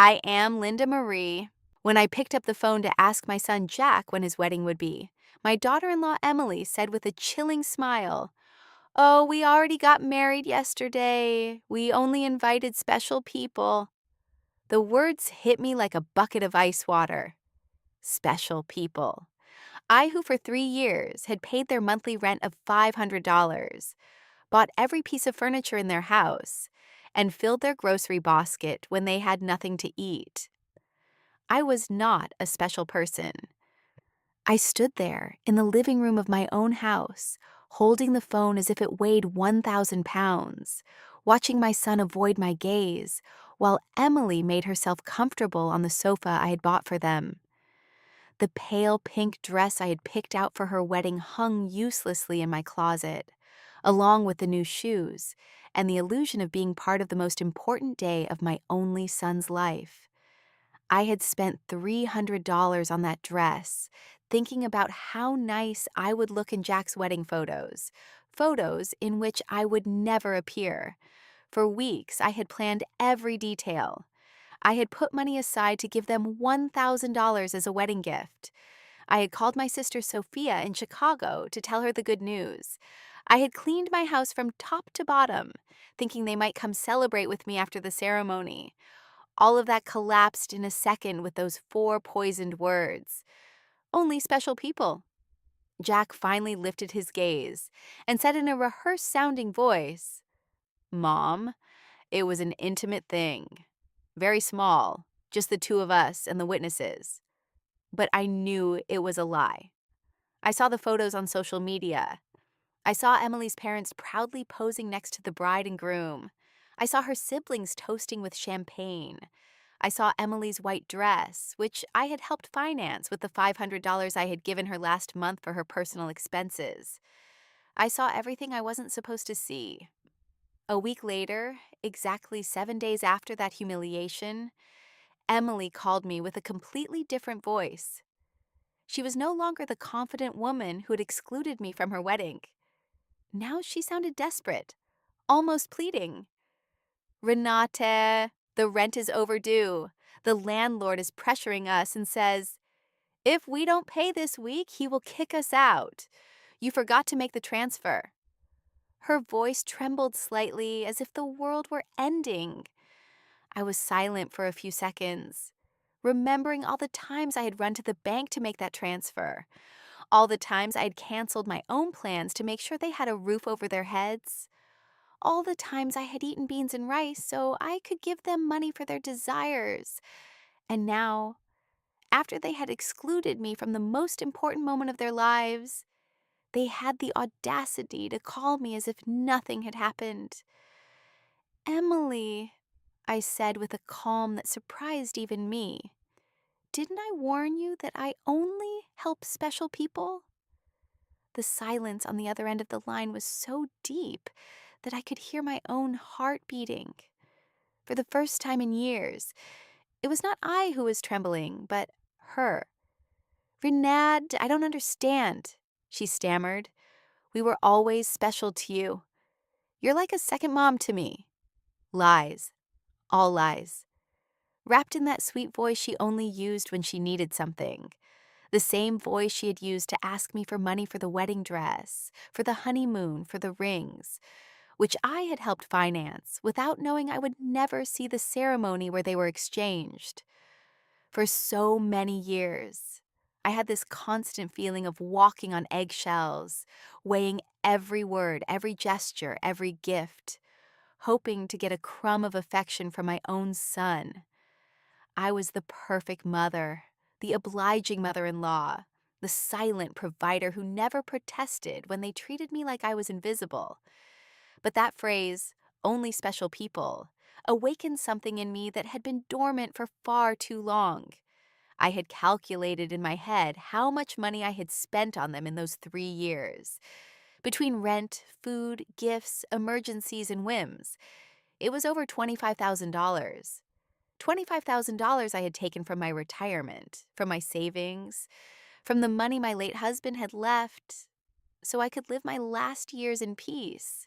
I am Linda Marie. When I picked up the phone to ask my son Jack when his wedding would be, my daughter-in-law Emily said with a chilling smile, "Oh, we already got married yesterday. We only invited special people." The words hit me like a bucket of ice water. Special people. I, who for 3 years had paid their monthly rent of $500, bought every piece of furniture in their house, and filled their grocery basket when they had nothing to eat. I was not a special person. I stood there in the living room of my own house, holding the phone as if it weighed 1,000 pounds, watching my son avoid my gaze, while Emily made herself comfortable on the sofa I had bought for them. The pale pink dress I had picked out for her wedding hung uselessly in my closet, along with the new shoes and the illusion of being part of the most important day of my only son's life. I had spent $300 on that dress, thinking about how nice I would look in Jack's wedding photos, photos in which I would never appear. For weeks, I had planned every detail. I had put money aside to give them $1,000 as a wedding gift. I had called my sister Sophia in Chicago to tell her the good news. I had cleaned my house from top to bottom, thinking they might come celebrate with me after the ceremony. All of that collapsed in a second with those 4 poisoned words. Only special people. Jack finally lifted his gaze and said in a rehearsed-sounding voice, "Mom, it was an intimate thing. Very small, just the two of us and the witnesses." But I knew it was a lie. I saw the photos on social media. I saw Emily's parents proudly posing next to the bride and groom. I saw her siblings toasting with champagne. I saw Emily's white dress, which I had helped finance with the $500 I had given her last month for her personal expenses. I saw everything I wasn't supposed to see. A week later, exactly 7 days after that humiliation, Emily called me with a completely different voice. She was no longer the confident woman who had excluded me from her wedding. Now she sounded desperate, almost pleading. "Renate, the rent is overdue. The landlord is pressuring us and says, if we don't pay this week, he will kick us out. You forgot to make the transfer." Her voice trembled slightly as if the world were ending. I was silent for a few seconds, remembering all the times I had run to the bank to make that transfer, all the times I had canceled my own plans to make sure they had a roof over their heads, all the times I had eaten beans and rice so I could give them money for their desires. And now, after they had excluded me from the most important moment of their lives, they had the audacity to call me as if nothing had happened. "Emily," I said with a calm that surprised even me, "didn't I warn you that I only help special people?" The silence on the other end of the line was so deep that I could hear my own heart beating. For the first time in years, it was not I who was trembling, but her. "Renad, I don't understand," she stammered. "We were always special to you. You're like a second mom to me." Lies. All lies. Wrapped in that sweet voice she only used when she needed something. The same voice she had used to ask me for money for the wedding dress, for the honeymoon, for the rings, which I had helped finance without knowing I would never see the ceremony where they were exchanged. For so many years, I had this constant feeling of walking on eggshells, weighing every word, every gesture, every gift, hoping to get a crumb of affection from my own son. I was the perfect mother, the obliging mother-in-law, the silent provider who never protested when they treated me like I was invisible. But that phrase, "only special people," awakened something in me that had been dormant for far too long. I had calculated in my head how much money I had spent on them in those 3 years. Between rent, food, gifts, emergencies, and whims, it was over $25,000. $25,000 I had taken from my retirement, from my savings, from the money my late husband had left, so I could live my last years in peace.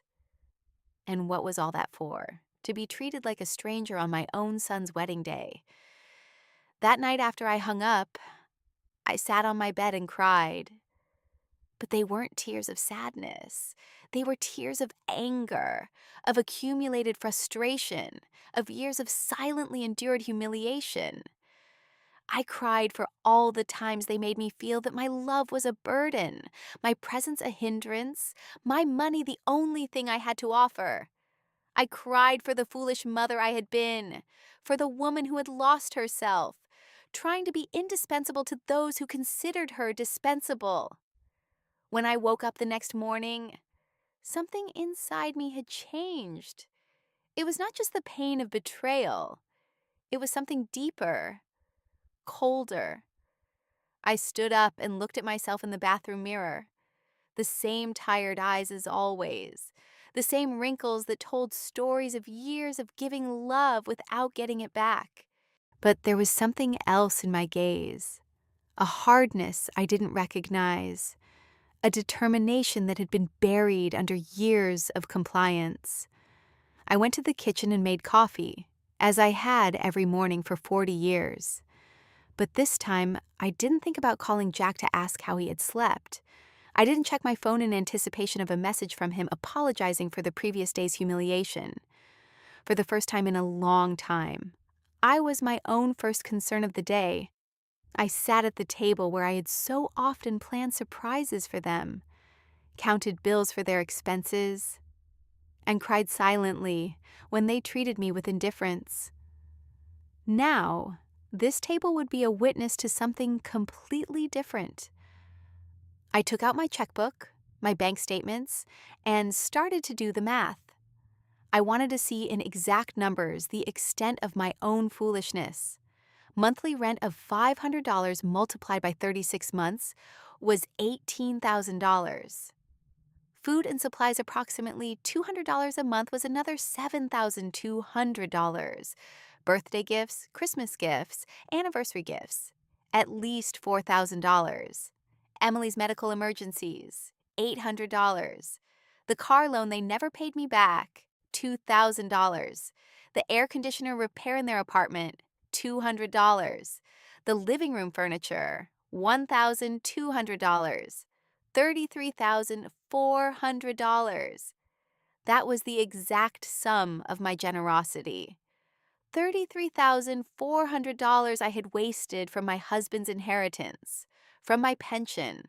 And what was all that for? to be treated like a stranger on my own son's wedding day. That night after I hung up, I sat on my bed and cried. But they weren't tears of sadness. They were tears of anger, of accumulated frustration, of years of silently endured humiliation. I cried for all the times they made me feel that my love was a burden, my presence a hindrance, my money the only thing I had to offer. I cried for the foolish mother I had been, for the woman who had lost herself, trying to be indispensable to those who considered her dispensable. When I woke up the next morning, something inside me had changed. It was not just the pain of betrayal, it was something deeper, colder. I stood up and looked at myself in the bathroom mirror. The same tired eyes as always, the same wrinkles that told stories of years of giving love without getting it back. But there was something else in my gaze, a hardness I didn't recognize, a determination that had been buried under years of compliance. I went to the kitchen and made coffee, as I had every morning for 40 years. But this time, I didn't think about calling Jack to ask how he had slept. I didn't check my phone in anticipation of a message from him apologizing for the previous day's humiliation. For the first time in a long time, I was my own first concern of the day. I sat at the table where I had so often planned surprises for them, counted bills for their expenses, and cried silently when they treated me with indifference. Now, this table would be a witness to something completely different. I took out my checkbook, my bank statements, and started to do the math. I wanted to see in exact numbers the extent of my own foolishness. Monthly rent of $500 multiplied by 36 months was $18,000. Food and supplies approximately $200 a month was another $7,200. Birthday gifts, Christmas gifts, anniversary gifts, at least $4,000. Emily's medical emergencies, $800. The car loan they never paid me back, $2,000. The air conditioner repair in their apartment, $200. The living room furniture, $1,200. $33,400. That was the exact sum of my generosity. $33,400 I had wasted from my husband's inheritance, from my pension,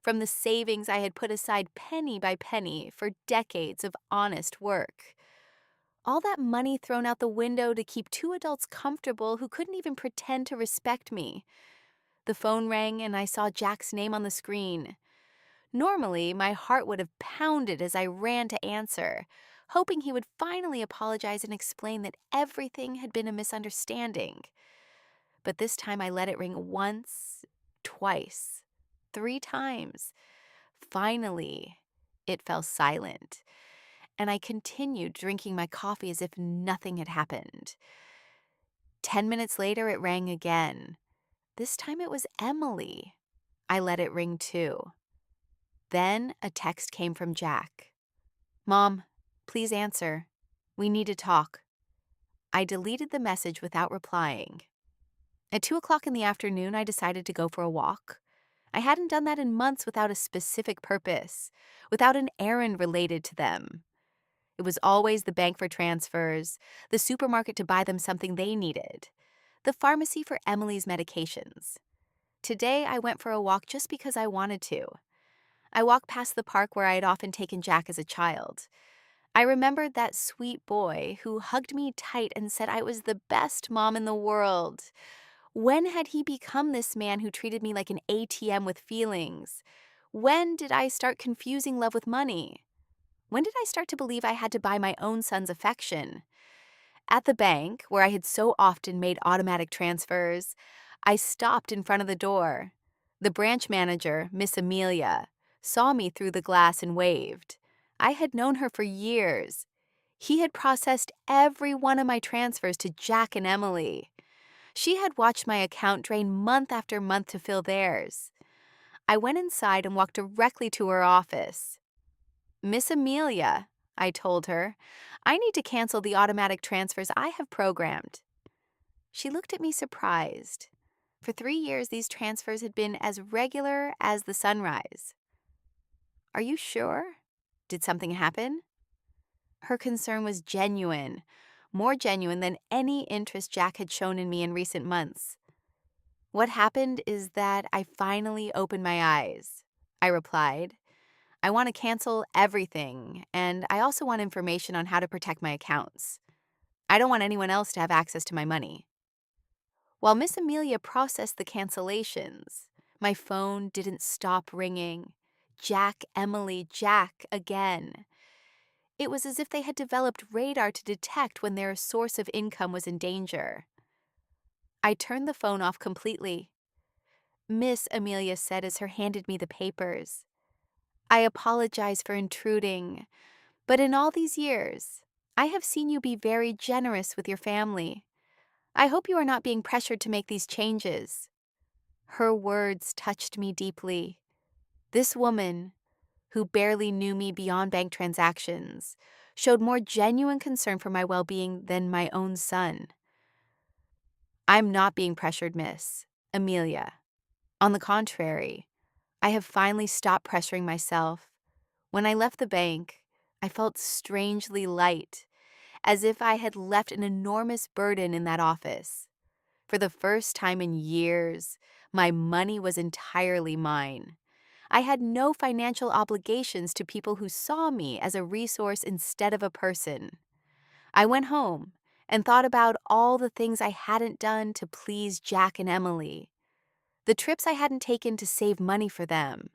from the savings I had put aside penny by penny for decades of honest work. All that money thrown out the window to keep two adults comfortable who couldn't even pretend to respect me. The phone rang and I saw Jack's name on the screen. Normally, my heart would have pounded as I ran to answer, hoping he would finally apologize and explain that everything had been a misunderstanding. But this time I let it ring once, twice, 3 times. Finally, it fell silent, and I continued drinking my coffee as if nothing had happened. 10 minutes later, it rang again. This time it was Emily. I let it ring too. Then a text came from Jack. "Mom, please answer. We need to talk." I deleted the message without replying. At 2 o'clock in the afternoon, I decided to go for a walk. I hadn't done that in months without a specific purpose, without an errand related to them. It was always the bank for transfers, the supermarket to buy them something they needed, the pharmacy for Emily's medications. Today, I went for a walk just because I wanted to. I walked past the park where I had often taken Jack as a child. I remembered that sweet boy who hugged me tight and said I was the best mom in the world. When had he become this man who treated me like an ATM with feelings? When did I start confusing love with money? When did I start to believe I had to buy my own son's affection? At the bank, where I had so often made automatic transfers, I stopped in front of the door. The branch manager, Miss Amelia, saw me through the glass and waved. I had known her for years. He had processed every one of my transfers to Jack and Emily. She had watched my account drain month after month to fill theirs. I went inside and walked directly to her office. "Miss Amelia," I told her. I need to cancel the automatic transfers I have programmed. She looked at me surprised. For 3 years, these transfers had been as regular as the sunrise. Are you sure? Did something happen? Her concern was genuine, more genuine than any interest Jack had shown in me in recent months. What happened is that I finally opened my eyes. I replied, I want to cancel everything, and I also want information on how to protect my accounts. I don't want anyone else to have access to my money. While Miss Amelia processed the cancellations, my phone didn't stop ringing. Jack, Emily, Jack again. It was as if they had developed radar to detect when their source of income was in danger. I turned the phone off completely. Miss Amelia said as her handed me the papers, I apologize for intruding, but in all these years, I have seen you be very generous with your family. I hope you are not being pressured to make these changes. Her words touched me deeply. This woman, who barely knew me beyond bank transactions, showed more genuine concern for my well-being than my own son. I'm not being pressured, Miss Amelia. On the contrary, I have finally stopped pressuring myself. When I left the bank, I felt strangely light, as if I had left an enormous burden in that office. For the first time in years, my money was entirely mine. I had no financial obligations to people who saw me as a resource instead of a person. I went home and thought about all the things I hadn't done to please Jack and Emily, the trips I hadn't taken to save money for them,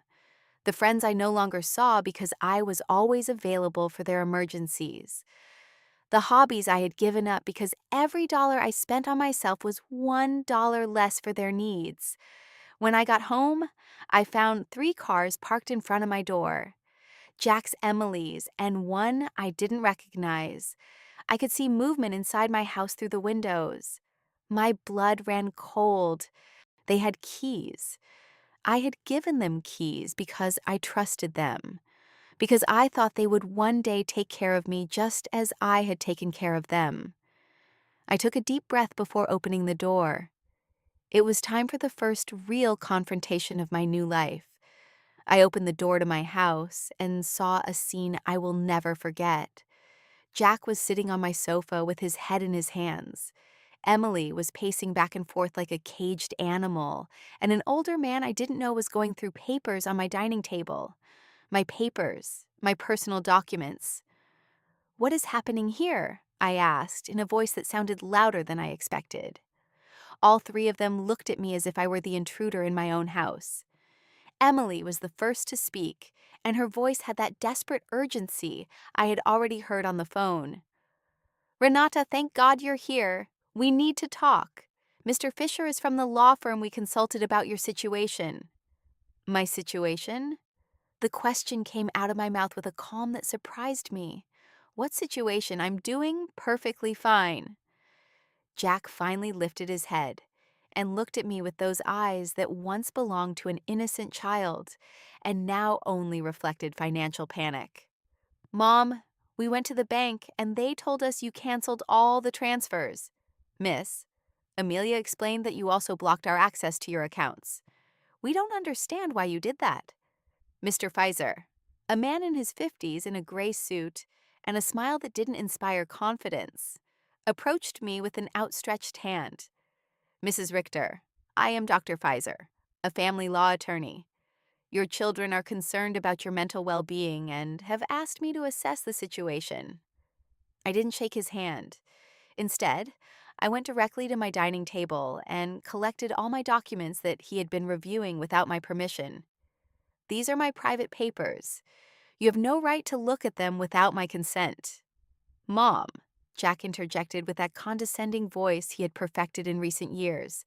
the friends I no longer saw because I was always available for their emergencies, the hobbies I had given up because every dollar I spent on myself was $1 less for their needs. When I got home, I found 3 cars parked in front of my door. Jack's, Emily's, and one I didn't recognize. I could see movement inside my house through the windows. My blood ran cold. They had keys. I had given them keys because I trusted them, because I thought they would one day take care of me just as I had taken care of them. I took a deep breath before opening the door. It was time for the first real confrontation of my new life. I opened the door to my house and saw a scene I will never forget. Jack was sitting on my sofa with his head in his hands. Emily was pacing back and forth like a caged animal, and an older man I didn't know was going through papers on my dining table. My papers, my personal documents. What is happening here? I asked in a voice that sounded louder than I expected. All 3 of them looked at me as if I were the intruder in my own house. Emily was the first to speak, and her voice had that desperate urgency I had already heard on the phone. Renata, thank God you're here. We need to talk. Mr. Fisher is from the law firm we consulted about your situation. My situation? The question came out of my mouth with a calm that surprised me. What situation? I'm doing perfectly fine. Jack finally lifted his head and looked at me with those eyes that once belonged to an innocent child and now only reflected financial panic. Mom, we went to the bank and they told us you canceled all the transfers. Miss, Amelia explained that you also blocked our access to your accounts. We don't understand why you did that. Mr. Pfizer, a man in his 50s in a gray suit and a smile that didn't inspire confidence, approached me with an outstretched hand. Mrs. Richter, I am Dr. Pfizer, a family law attorney. Your children are concerned about your mental well-being and have asked me to assess the situation. I didn't shake his hand. Instead, I went directly to my dining table and collected all my documents that he had been reviewing without my permission. These are my private papers. You have no right to look at them without my consent. Mom, Jack interjected with that condescending voice he had perfected in recent years.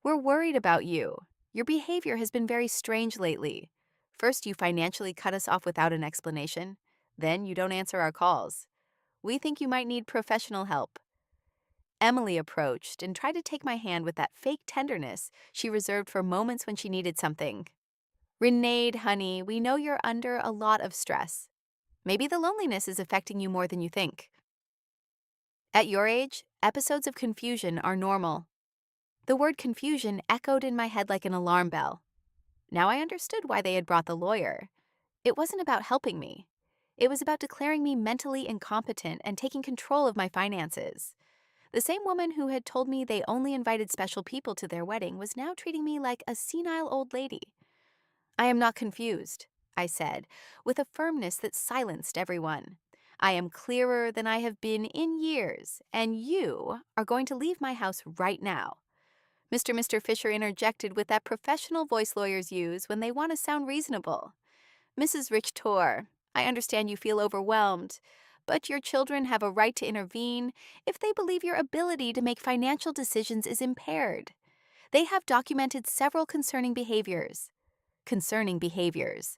We're worried about you. Your behavior has been very strange lately. First, you financially cut us off without an explanation. Then, you don't answer our calls. We think you might need professional help. Emily approached and tried to take my hand with that fake tenderness she reserved for moments when she needed something. Renee, honey, we know you're under a lot of stress. Maybe the loneliness is affecting you more than you think. At your age, episodes of confusion are normal. The word confusion echoed in my head like an alarm bell. Now I understood why they had brought the lawyer. It wasn't about helping me. It was about declaring me mentally incompetent and taking control of my finances. The same woman who had told me they only invited special people to their wedding was now treating me like a senile old lady. I am not confused, I said, with a firmness that silenced everyone. I am clearer than I have been in years, and you are going to leave my house right now. Mr. Fisher interjected with that professional voice lawyers use when they want to sound reasonable. Mrs. Richter, I understand you feel overwhelmed, but your children have a right to intervene if they believe your ability to make financial decisions is impaired. They have documented several concerning behaviors. Concerning behaviors.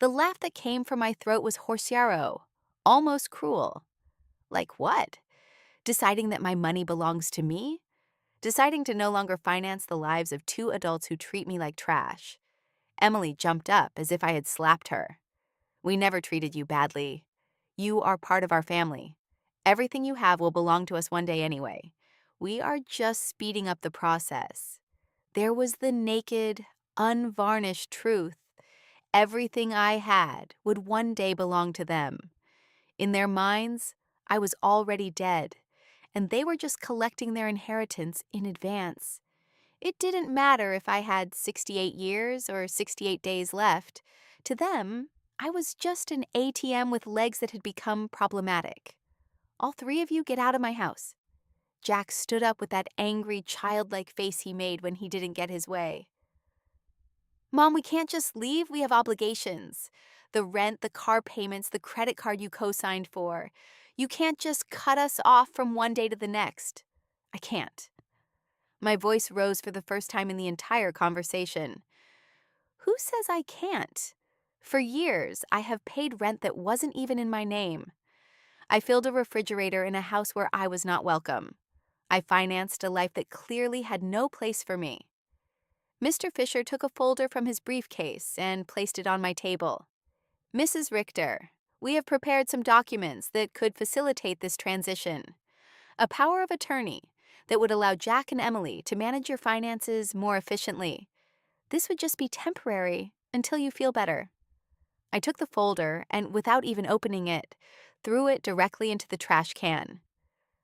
The laugh that came from my throat was horseyaro, almost cruel. Like what? Deciding that my money belongs to me? Deciding to no longer finance the lives of two adults who treat me like trash. Emily jumped up as if I had slapped her. We never treated you badly. You are part of our family. Everything you have will belong to us one day anyway. We are just speeding up the process. There was the naked, unvarnished truth. Everything I had would one day belong to them. In their minds, I was already dead, and they were just collecting their inheritance in advance. It didn't matter if I had 68 years or 68 days left. To them, I was just an ATM with legs that had become problematic. All three of you get out of my house. Jack stood up with that angry, childlike face he made when he didn't get his way. Mom, we can't just leave. We have obligations. The rent, the car payments, the credit card you co-signed for. You can't just cut us off from one day to the next. I can't. My voice rose for the first time in the entire conversation. Who says I can't? For years, I have paid rent that wasn't even in my name. I filled a refrigerator in a house where I was not welcome. I financed a life that clearly had no place for me. Mr. Fisher took a folder from his briefcase and placed it on my table. Mrs. Richter, we have prepared some documents that could facilitate this transition. A power of attorney that would allow Jack and Emily to manage your finances more efficiently. This would just be temporary until you feel better. I took the folder and, without even opening it, threw it directly into the trash can.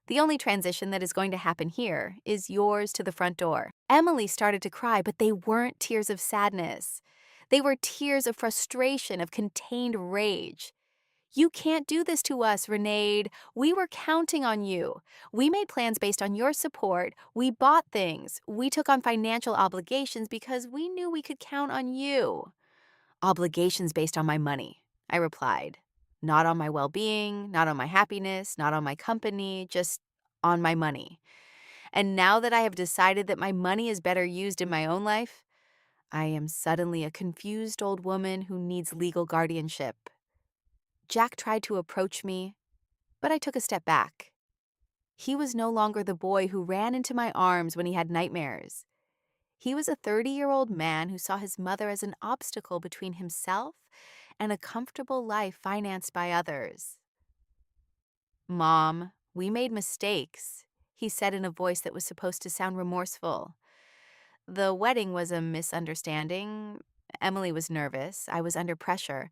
The only transition that is going to happen here is yours to the front door. Emily started to cry, but they weren't tears of sadness. They were tears of frustration, of contained rage. You can't do this to us, Renee. We were counting on you. We made plans based on your support. We bought things. We took on financial obligations because we knew we could count on you. Obligations based on my money, I replied. Not on my well-being, not on my happiness, not on my company, just on my money. And now that I have decided that my money is better used in my own life, I am suddenly a confused old woman who needs legal guardianship. Jack tried to approach me, but I took a step back. He was no longer the boy who ran into my arms when he had nightmares. He was a 30-year-old man who saw his mother as an obstacle between himself and a comfortable life financed by others. Mom, we made mistakes, he said in a voice that was supposed to sound remorseful. The wedding was a misunderstanding. Emily was nervous. I was under pressure.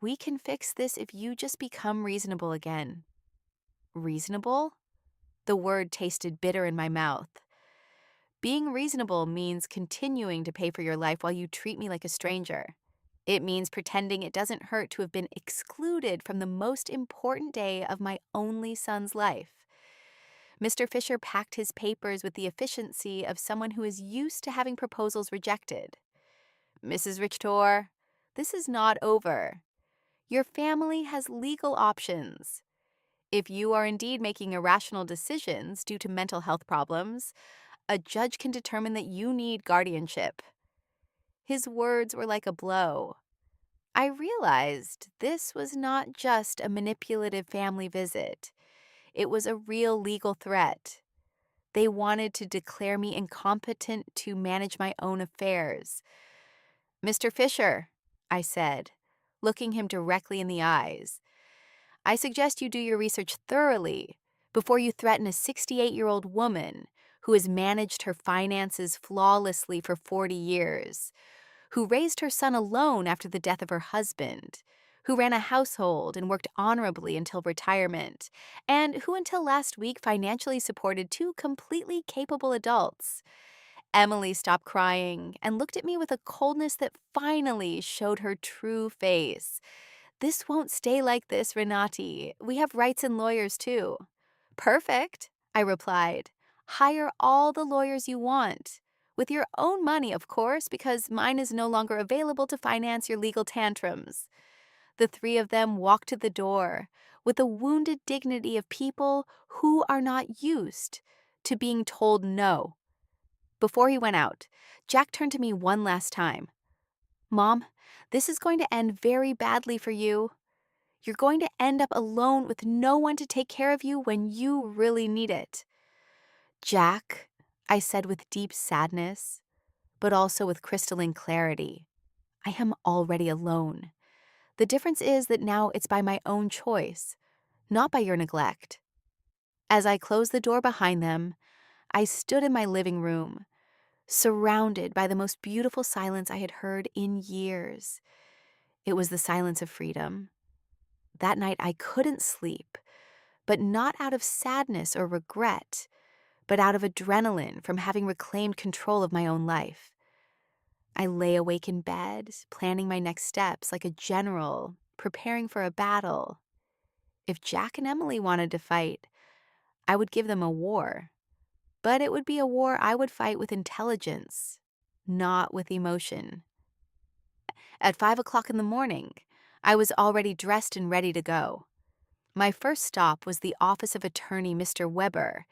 We can fix this if you just become reasonable again. Reasonable? The word tasted bitter in my mouth. Being reasonable means continuing to pay for your life while you treat me like a stranger. It means pretending it doesn't hurt to have been excluded from the most important day of my only son's life. Mr. Fisher packed his papers with the efficiency of someone who is used to having proposals rejected. Mrs. Richter, this is not over. Your family has legal options. If you are indeed making irrational decisions due to mental health problems, a judge can determine that you need guardianship. His words were like a blow. I realized this was not just a manipulative family visit. It was a real legal threat. They wanted to declare me incompetent to manage my own affairs. Mr. Fisher, I said, looking him directly in the eyes. I suggest you do your research thoroughly before you threaten a 68-year-old woman who has managed her finances flawlessly for 40 years, who raised her son alone after the death of her husband, who ran a household and worked honorably until retirement, and who until last week financially supported two completely capable adults. Emily stopped crying and looked at me with a coldness that finally showed her true face. "This won't stay like this, Renati. We have rights and lawyers too." "Perfect," I replied. "Hire all the lawyers you want. With your own money, of course, because mine is no longer available to finance your legal tantrums." The three of them walked to the door with the wounded dignity of people who are not used to being told no. Before he went out, Jack turned to me one last time. "Mom, this is going to end very badly for you. You're going to end up alone with no one to take care of you when you really need it." "Jack," I said with deep sadness, but also with crystalline clarity, "I am already alone. The difference is that now it's by my own choice, not by your neglect." As I closed the door behind them, I stood in my living room, surrounded by the most beautiful silence I had heard in years. It was the silence of freedom. That night I couldn't sleep, but not out of sadness or regret, but out of adrenaline from having reclaimed control of my own life. I lay awake in bed, planning my next steps like a general, preparing for a battle. If Jack and Emily wanted to fight, I would give them a war. But it would be a war I would fight with intelligence, not with emotion. At 5 o'clock in the morning, I was already dressed and ready to go. My first stop was the office of attorney Mr. Weber,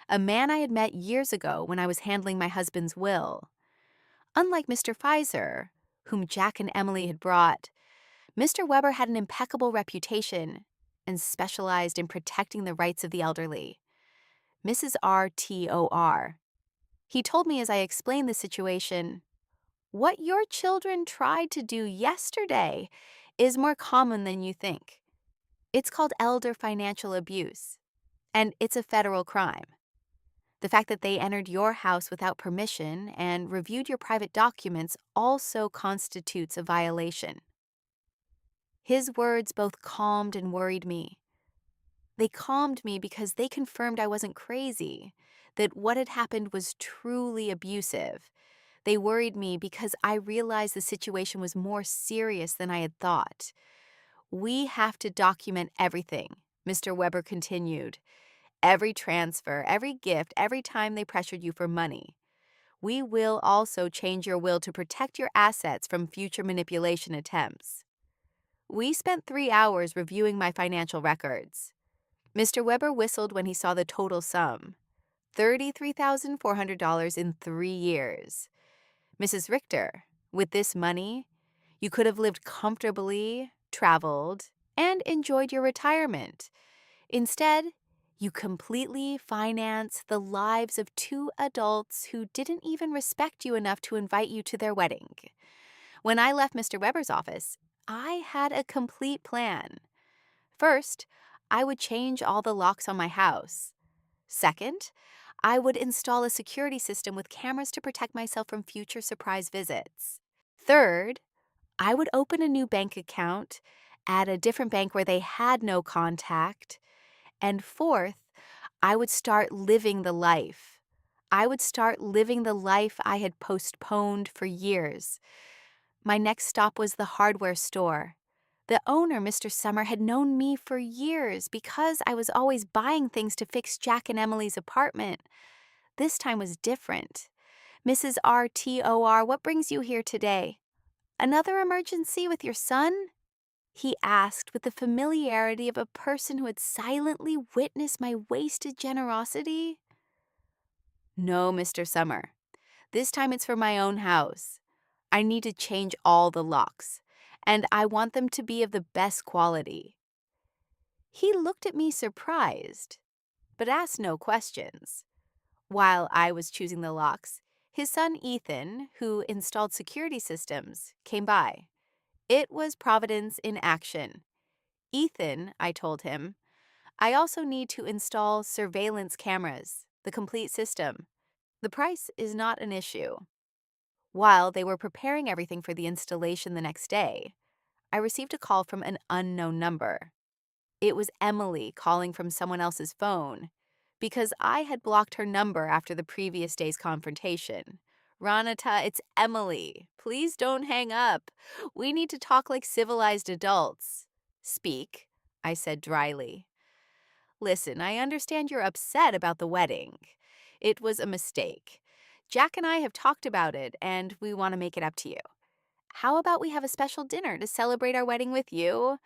a man I had met years ago when I was handling my husband's will. Unlike Mr. Pfizer, whom Jack and Emily had brought, Mr. Weber had an impeccable reputation and specialized in protecting the rights of the elderly. Mrs. RTOR. He told me as I explained the situation, "What your children tried to do yesterday is more common than you think. It's called elder financial abuse, and it's a federal crime. The fact that they entered your house without permission and reviewed your private documents also constitutes a violation." His words both calmed and worried me. They calmed me because they confirmed I wasn't crazy, that what had happened was truly abusive. They worried me because I realized the situation was more serious than I had thought. "We have to document everything," Mr. Weber continued. "Every transfer, every gift, every time they pressured you for money. We will also change your will to protect your assets from future manipulation attempts." We spent 3 hours reviewing my financial records. Mr. Weber whistled when he saw the total sum, $33,400 in 3 years. "Mrs. Richter, with this money, you could have lived comfortably, traveled, and enjoyed your retirement. Instead, you completely finance the lives of two adults who didn't even respect you enough to invite you to their wedding." When I left Mr. Weber's office, I had a complete plan. First, I would change all the locks on my house. Second, I would install a security system with cameras to protect myself from future surprise visits. Third, I would open a new bank account at a different bank where they had no contact. And fourth, I would start living the life. I would start living the life I had postponed for years. My next stop was the hardware store. The owner, Mr. Summer, had known me for years because I was always buying things to fix Jack and Emily's apartment. This time was different. "Mrs. RTOR, what brings you here today? Another emergency with your son?" he asked with the familiarity of a person who had silently witnessed my wasted generosity. "No, Mr. Summer. This time it's for my own house. I need to change all the locks, and I want them to be of the best quality." He looked at me surprised, but asked no questions. While I was choosing the locks, his son Ethan, who installed security systems, came by. It was Providence in action. Ethan, I told him, I also need to install surveillance cameras, the complete system. The price is not an issue. While they were preparing everything for the installation the next day, I received a call from an unknown number. It was Emily calling from someone else's phone because I had blocked her number after the previous day's confrontation. Ranata, it's Emily. Please don't hang up. We need to talk like civilized adults. Speak, I said dryly. Listen, I understand you're upset about the wedding. It was a mistake. Jack and I have talked about it, and we want to make it up to you. How about we have a special dinner to celebrate our wedding with you?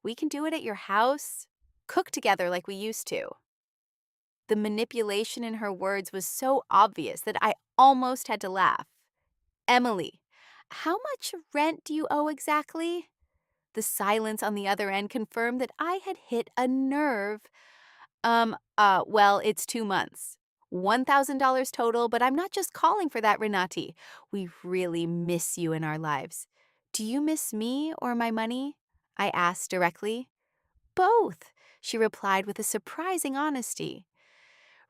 We can do it at your house. Cook together like we used to. The manipulation in her words was so obvious that I almost had to laugh. Emily, how much rent do you owe exactly? The silence on the other end confirmed that I had hit a nerve. Well, it's 2 months. $1,000 total, but I'm not just calling for that, Renati. We really miss you in our lives. Do you miss me or my money? I asked directly. Both, she replied with a surprising honesty.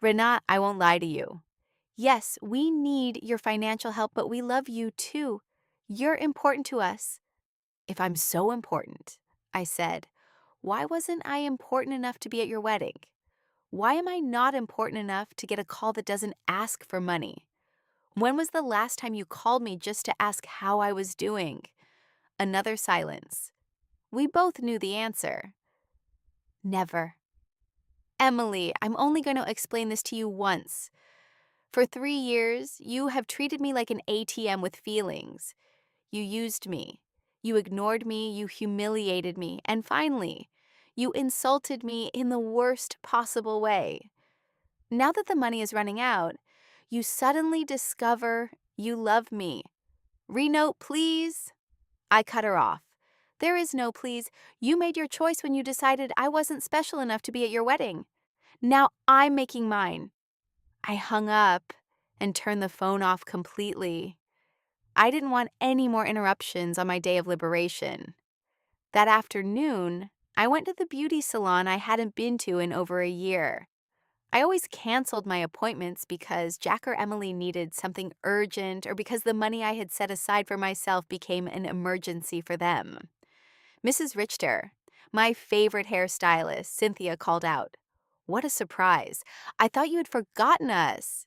Renat, I won't lie to you. Yes, we need your financial help, but we love you too. You're important to us. If I'm so important, I said, why wasn't I important enough to be at your wedding? Why am I not important enough to get a call that doesn't ask for money? When was the last time you called me just to ask how I was doing? Another silence. We both knew the answer. Never. Emily, I'm only going to explain this to you once. For 3 years, you have treated me like an ATM with feelings. You used me. You ignored me. You humiliated me. And finally, you insulted me in the worst possible way. Now that the money is running out, you suddenly discover you love me. Renote, please. I cut her off. There is no please. You made your choice when you decided I wasn't special enough to be at your wedding. Now I'm making mine. I hung up and turned the phone off completely. I didn't want any more interruptions on my day of liberation. That afternoon, I went to the beauty salon I hadn't been to in over a year. I always canceled my appointments because Jack or Emily needed something urgent or because the money I had set aside for myself became an emergency for them. Mrs. Richter, my favorite hairstylist, Cynthia, called out. What a surprise. I thought you had forgotten us.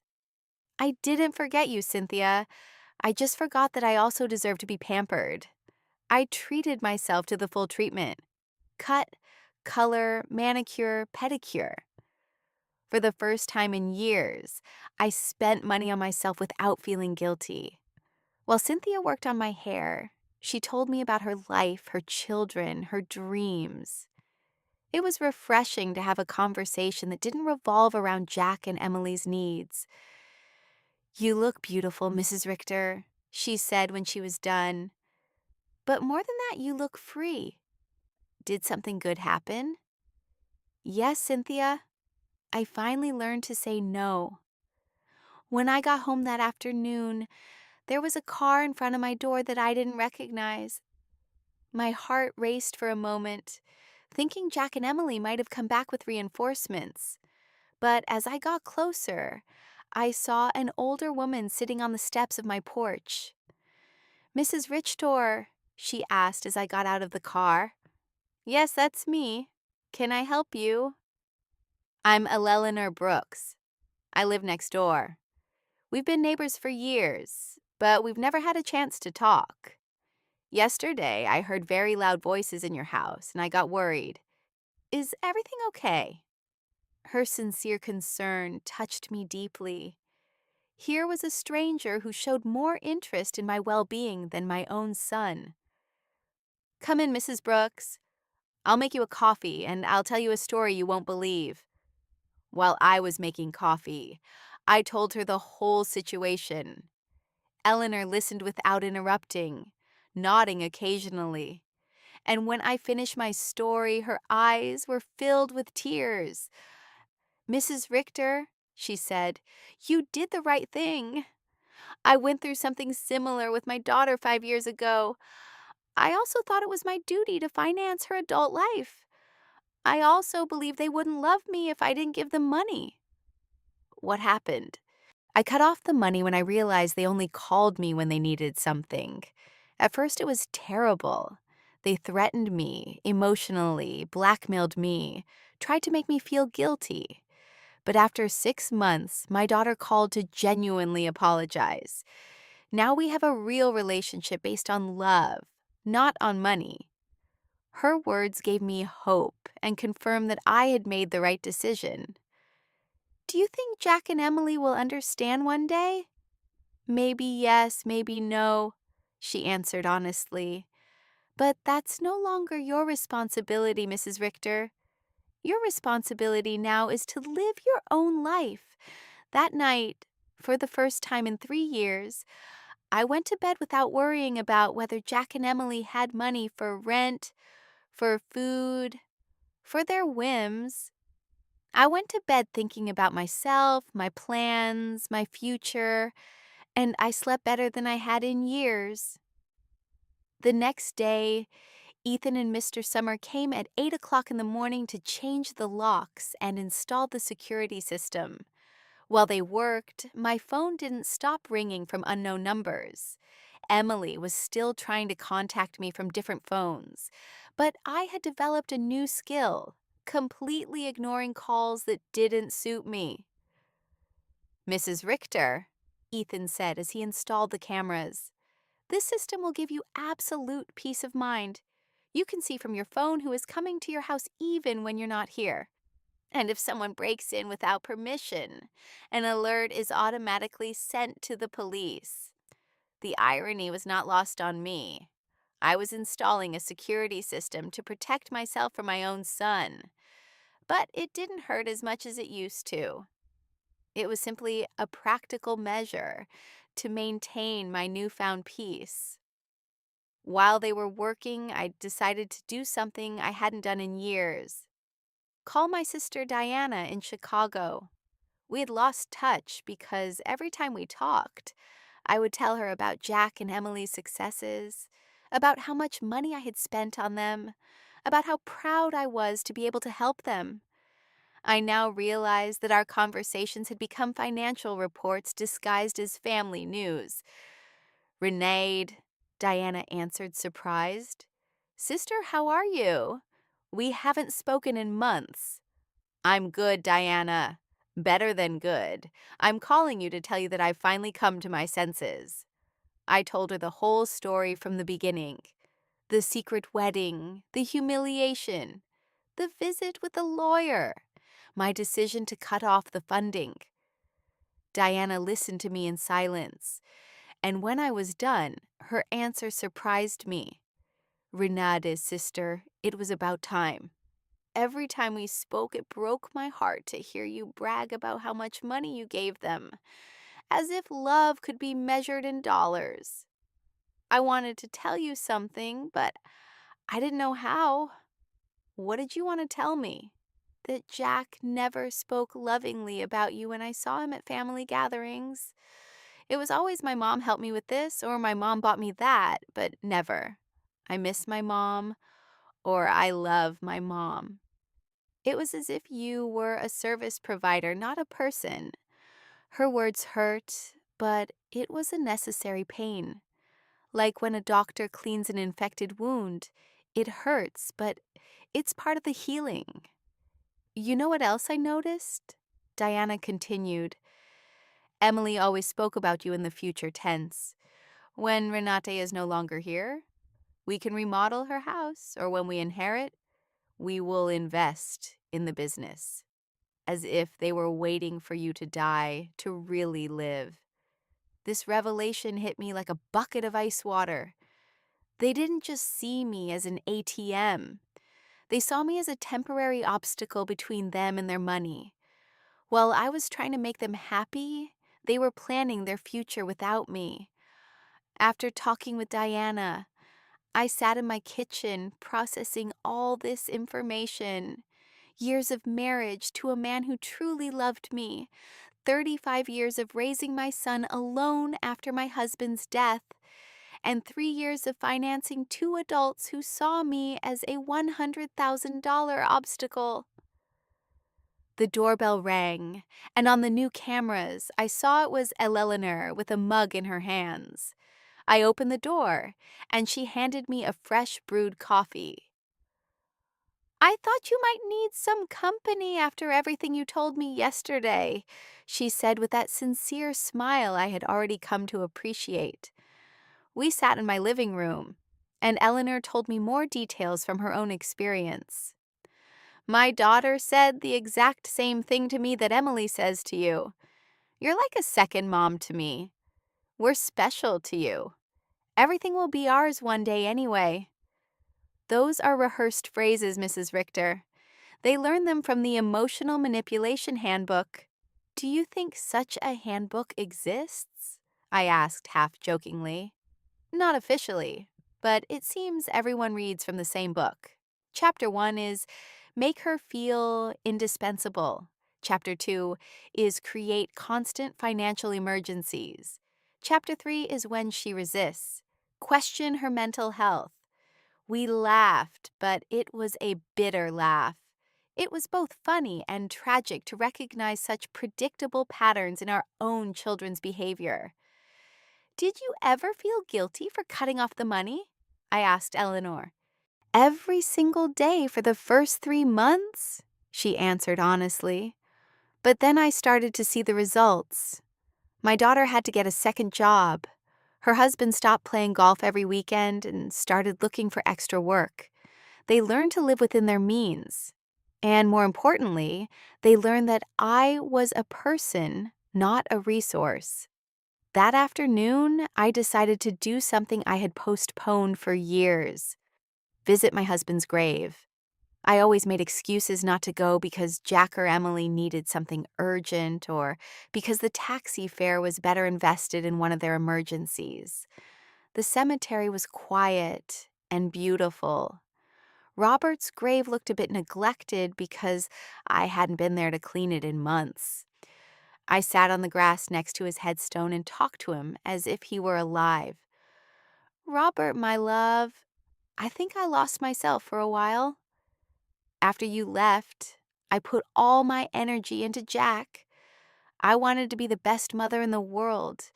I didn't forget you, Cynthia. I just forgot that I also deserve to be pampered. I treated myself to the full treatment. Cut, color, manicure, pedicure. For the first time in years, I spent money on myself without feeling guilty. While Cynthia worked on my hair, she told me about her life, her children, her dreams. It was refreshing to have a conversation that didn't revolve around Jack and Emily's needs. You look beautiful, Mrs. Richter, she said when she was done. But more than that, you look free. Did something good happen? Yes, Cynthia. I finally learned to say no. When I got home that afternoon, there was a car in front of my door that I didn't recognize. My heart raced for a moment, thinking Jack and Emily might have come back with reinforcements. But as I got closer, I saw an older woman sitting on the steps of my porch. Mrs. Richter, she asked as I got out of the car. Yes, that's me. Can I help you? I'm Eleanor Brooks. I live next door. We've been neighbors for years, but we've never had a chance to talk. Yesterday, I heard very loud voices in your house, and I got worried. Is everything okay? Her sincere concern touched me deeply. Here was a stranger who showed more interest in my well-being than my own son. Come in, Mrs. Brooks. I'll make you a coffee, and I'll tell you a story you won't believe. While I was making coffee, I told her the whole situation. Eleanor listened without interrupting, nodding occasionally. And when I finished my story, her eyes were filled with tears. Mrs. Richter, she said, you did the right thing. I went through something similar with my daughter 5 years ago. I also thought it was my duty to finance her adult life. I also believed they wouldn't love me if I didn't give them money. What happened? I cut off the money when I realized they only called me when they needed something. At first, it was terrible. They threatened me, emotionally, blackmailed me, tried to make me feel guilty. But after 6 months, my daughter called to genuinely apologize. Now we have a real relationship based on love, not on money. Her words gave me hope and confirmed that I had made the right decision. Do you think Jack and Emily will understand one day? Maybe yes, maybe no, she answered honestly. But that's no longer your responsibility, Mrs. Richter. Your responsibility now is to live your own life. That night, for the first time in 3 years, I went to bed without worrying about whether Jack and Emily had money for rent, for food, for their whims. I went to bed thinking about myself, my plans, my future, and I slept better than I had in years. The next day, Ethan and Mr. Summer came at 8 o'clock in the morning to change the locks and install the security system. While they worked, my phone didn't stop ringing from unknown numbers. Emily was still trying to contact me from different phones, but I had developed a new skill, completely ignoring calls that didn't suit me. Mrs. Richter, Ethan said as he installed the cameras, this system will give you absolute peace of mind. You can see from your phone who is coming to your house even when you're not here. And if someone breaks in without permission, an alert is automatically sent to the police. The irony was not lost on me. I was installing a security system to protect myself from my own son. But it didn't hurt as much as it used to. It was simply a practical measure to maintain my newfound peace. While they were working, I decided to do something I hadn't done in years. Call my sister Diana in Chicago. We had lost touch because every time we talked, I would tell her about Jack and Emily's successes, about how much money I had spent on them, about how proud I was to be able to help them. I now realize that our conversations had become financial reports disguised as family news. Renee, Diana answered, surprised. Sister, how are you? We haven't spoken in months. I'm good, Diana. Better than good. I'm calling you to tell you that I've finally come to my senses. I told her the whole story from the beginning. The secret wedding, the humiliation, the visit with the lawyer, my decision to cut off the funding. Diana listened to me in silence, and when I was done, her answer surprised me. Renada's sister, it was about time. Every time we spoke, it broke my heart to hear you brag about how much money you gave them, as if love could be measured in dollars. I wanted to tell you something, but I didn't know how. What did you want to tell me? That Jack never spoke lovingly about you when I saw him at family gatherings. It was always my mom helped me with this or my mom bought me that, but never. I miss my mom or I love my mom. It was as if you were a service provider, not a person. Her words hurt, but it was a necessary pain. Like when a doctor cleans an infected wound, it hurts, but it's part of the healing. You know what else I noticed? Diana continued. Emily always spoke about you in the future tense. When Renate is no longer here, we can remodel her house, or when we inherit, we will invest in the business. As if they were waiting for you to die to really live. This revelation hit me like a bucket of ice water. They didn't just see me as an ATM. They saw me as a temporary obstacle between them and their money. While I was trying to make them happy, they were planning their future without me. After talking with Diana, I sat in my kitchen processing all this information. Years of marriage to a man who truly loved me. 35 years of raising my son alone after my husband's death. and 3 years of financing two adults who saw me as a $100,000 obstacle. The doorbell rang, and on the new cameras, I saw it was Eleanor with a mug in her hands. I opened the door, and she handed me a fresh brewed coffee. "I thought you might need some company after everything you told me yesterday," she said with that sincere smile I had already come to appreciate. We sat in my living room, and Eleanor told me more details from her own experience. "My daughter said the exact same thing to me that Emily says to you. You're like a second mom to me. We're special to you. Everything will be ours one day anyway." Those are rehearsed phrases, Mrs. Richter. They learned them from the Emotional Manipulation Handbook. "Do you think such a handbook exists?" I asked half-jokingly. "Not officially, but it seems everyone reads from the same book. Chapter 1 is Make Her Feel Indispensable. Chapter 2 is Create Constant Financial Emergencies. Chapter 3 is When She Resists. Question Her Mental Health. We laughed, but it was a bitter laugh. It was both funny and tragic to recognize such predictable patterns in our own children's behavior. "Did you ever feel guilty for cutting off the money?" I asked Eleanor. "Every single day for the first 3 months," she answered honestly. "But then I started to see the results. My daughter had to get a second job. Her husband stopped playing golf every weekend and started looking for extra work. They learned to live within their means. And more importantly, they learned that I was a person, not a resource. That afternoon, I decided to do something I had postponed for years: visit my husband's grave. I always made excuses not to go because Jack or Emily needed something urgent or because the taxi fare was better invested in one of their emergencies. The cemetery was quiet and beautiful. Robert's grave looked a bit neglected because I hadn't been there to clean it in months. I sat on the grass next to his headstone and talked to him as if he were alive. "Robert, my love, I think I lost myself for a while. After you left, I put all my energy into Jack. I wanted to be the best mother in the world,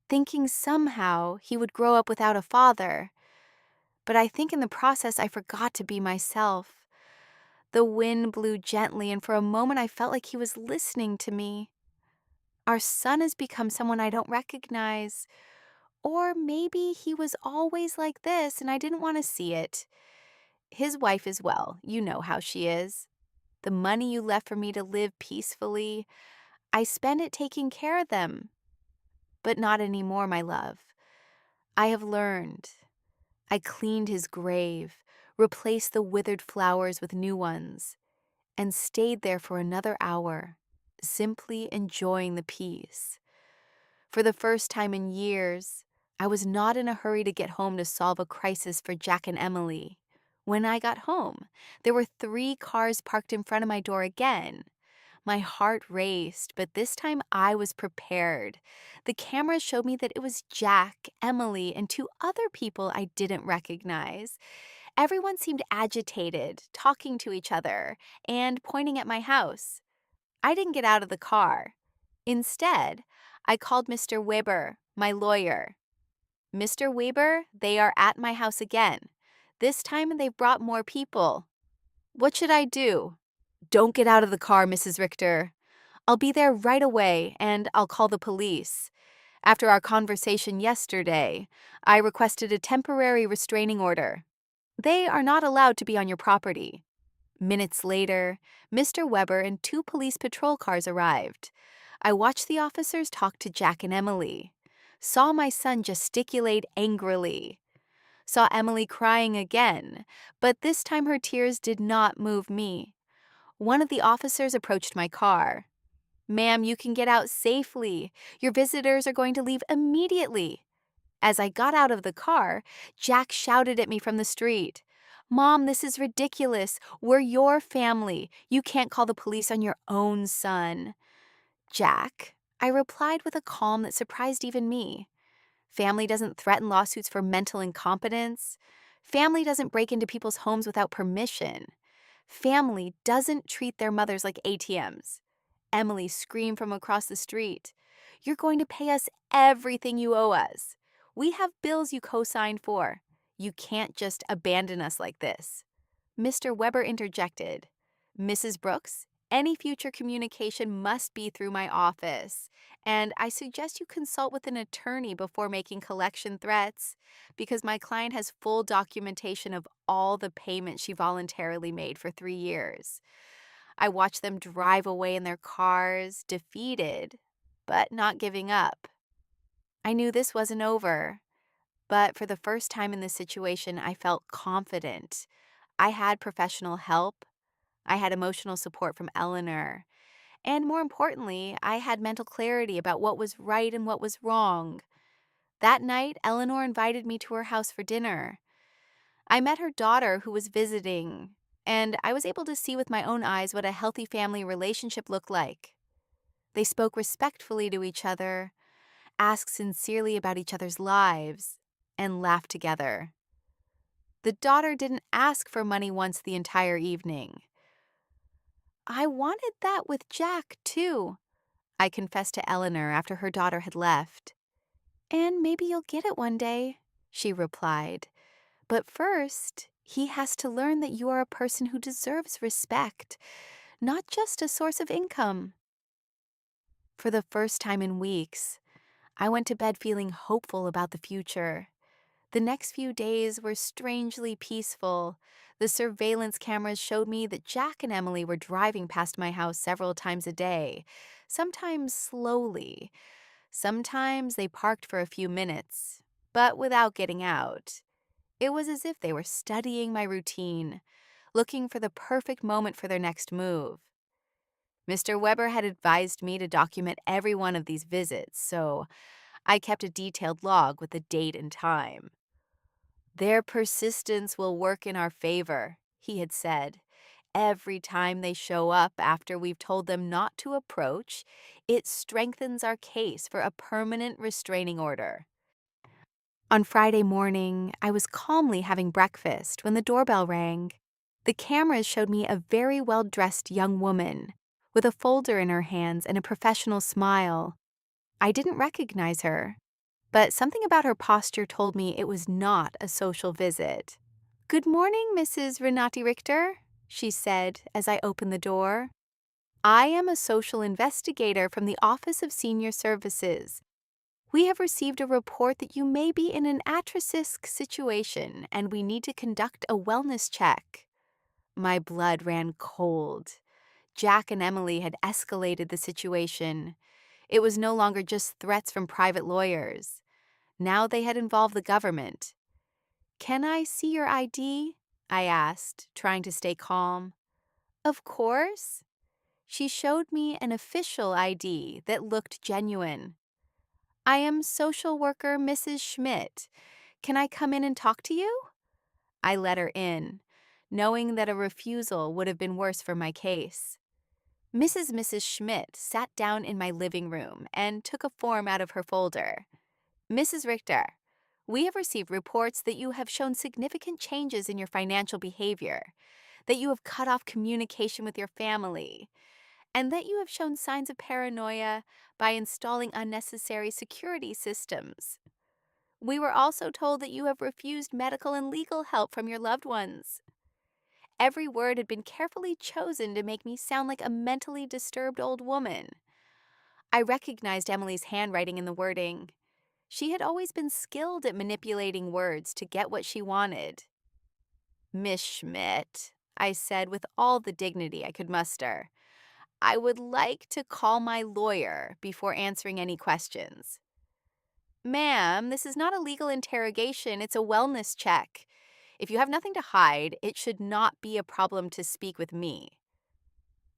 thinking somehow he would grow up without a father. But I think in the process I forgot to be myself. The wind blew gently, and for a moment I felt like he was listening to me. Our son has become someone I don't recognize. Or maybe he was always like this and I didn't want to see it. His wife is well. You know how she is. The money you left for me to live peacefully, I spend it taking care of them. But not anymore, my love. I have learned. I cleaned his grave, replaced the withered flowers with new ones, and stayed there for another hour, simply enjoying the peace. For the first time in years, I was not in a hurry to get home to solve a crisis for Jack and Emily. When I got home, there were 3 cars parked in front of my door again. My heart raced, but this time I was prepared. The cameras showed me that it was Jack, Emily, and 2 other people I didn't recognize. Everyone seemed agitated, talking to each other, and pointing at my house. I didn't get out of the car. Instead, I called Mr. Weber, my lawyer. "Mr. Weber, they are at my house again. This time they've brought more people. What should I do?" "Don't get out of the car, Mrs. Richter. I'll be there right away, and I'll call the police. After our conversation yesterday, I requested a temporary restraining order. They are not allowed to be on your property." Minutes later, Mr. Weber and 2 police patrol cars arrived. I watched the officers talk to Jack and Emily, saw my son gesticulate angrily, saw Emily crying again, but this time her tears did not move me. One of the officers approached my car. "Ma'am, you can get out safely. Your visitors are going to leave immediately." As I got out of the car, Jack shouted at me from the street. "Mom, this is ridiculous. We're your family. You can't call the police on your own son." "Jack," I replied with a calm that surprised even me, Family doesn't threaten lawsuits for mental incompetence. Family doesn't break into people's homes without permission. Family doesn't treat their mothers like ATMs. Emily screamed from across the street. You're going to pay us everything you owe us. We have bills you co signed for. You can't just abandon us like this. Mr. Weber interjected. Mrs. Brooks, any future communication must be through my office, and I suggest you consult with an attorney before making collection threats, because my client has full documentation of all the payments she voluntarily made for 3 years. I watched them drive away in their cars, defeated, but not giving up. I knew this wasn't over, but for the first time in this situation, I felt confident. I had professional help. I had emotional support from Eleanor. And more importantly, I had mental clarity about what was right and what was wrong. That night, Eleanor invited me to her house for dinner. I met her daughter who was visiting, and I was able to see with my own eyes what a healthy family relationship looked like. They spoke respectfully to each other, asked sincerely about each other's lives, and laughed together. The daughter didn't ask for money once the entire evening. I wanted that with Jack, too, I confessed to Eleanor after her daughter had left. And maybe you'll get it one day, she replied. But first, he has to learn that you are a person who deserves respect, not just a source of income. For the first time in weeks, I went to bed feeling hopeful about the future. The next few days were strangely peaceful. The surveillance cameras showed me that Jack and Emily were driving past my house several times a day, sometimes slowly. Sometimes they parked for a few minutes, but without getting out. It was as if they were studying my routine, looking for the perfect moment for their next move. Mr. Weber had advised me to document every one of these visits, so I kept a detailed log with the date and time. Their persistence will work in our favor, he had said. Every time they show up after we've told them not to approach, it strengthens our case for a permanent restraining order. On Friday morning, I was calmly having breakfast when the doorbell rang. The cameras showed me a very well-dressed young woman with a folder in her hands and a professional smile. I didn't recognize her, but something about her posture told me it was not a social visit. "Good morning, Mrs. Renati Richter," she said as I opened the door. "I am a social investigator from the Office of Senior Services. We have received a report that you may be in an at-risk situation, and we need to conduct a wellness check." My blood ran cold. Jack and Emily had escalated the situation. It was no longer just threats from private lawyers. Now they had involved the government. "Can I see your ID?" I asked, trying to stay calm. "Of course." She showed me an official ID that looked genuine. "I am social worker Mrs. Schmidt. Can I come in and talk to you?" I let her in, knowing that a refusal would have been worse for my case. Mrs. Schmidt sat down in my living room and took a form out of her folder. "Mrs. Richter, we have received reports that you have shown significant changes in your financial behavior, that you have cut off communication with your family, and that you have shown signs of paranoia by installing unnecessary security systems. We were also told that you have refused medical and legal help from your loved ones." Every word had been carefully chosen to make me sound like a mentally disturbed old woman. I recognized Emily's handwriting in the wording. She had always been skilled at manipulating words to get what she wanted. "Miss Schmidt," I said with all the dignity I could muster, "I would like to call my lawyer before answering any questions." "Ma'am, this is not a legal interrogation, it's a wellness check. If you have nothing to hide, it should not be a problem to speak with me."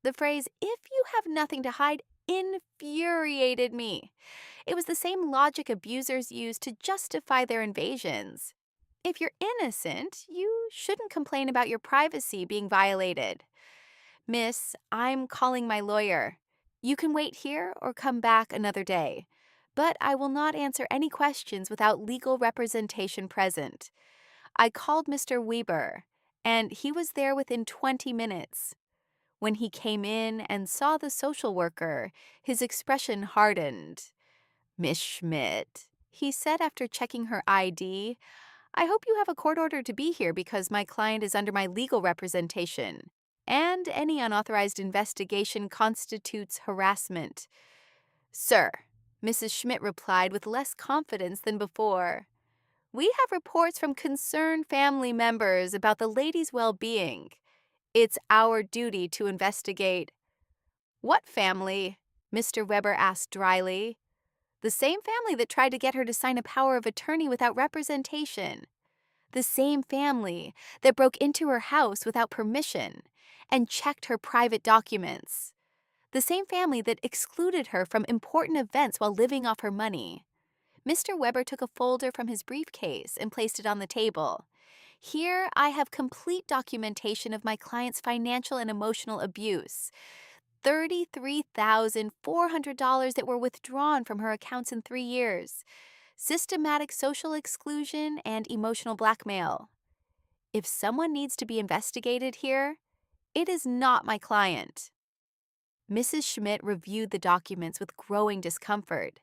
The phrase, "if you have nothing to hide," infuriated me. It was the same logic abusers use to justify their invasions. If you're innocent, you shouldn't complain about your privacy being violated. "Miss, I'm calling my lawyer. You can wait here or come back another day. but I will not answer any questions without legal representation present. I called Mr. Weber, and he was there within 20 minutes. When he came in and saw the social worker, his expression hardened. Miss Schmidt, he said after checking her ID, I hope you have a court order to be here because my client is under my legal representation, and any unauthorized investigation constitutes harassment. Sir, Mrs. Schmidt replied with less confidence than before. We have reports from concerned family members about the lady's well-being. It's our duty to investigate. What family? Mr. Weber asked dryly. The same family that tried to get her to sign a power of attorney without representation. The same family that broke into her house without permission and checked her private documents. The same family that excluded her from important events while living off her money. Mr. Weber took a folder from his briefcase and placed it on the table. Here, I have complete documentation of my client's financial and emotional abuse. $33,400 that were withdrawn from her accounts in 3 years. Systematic social exclusion and emotional blackmail. If someone needs to be investigated here, it is not my client. Mrs. Schmidt reviewed the documents with growing discomfort.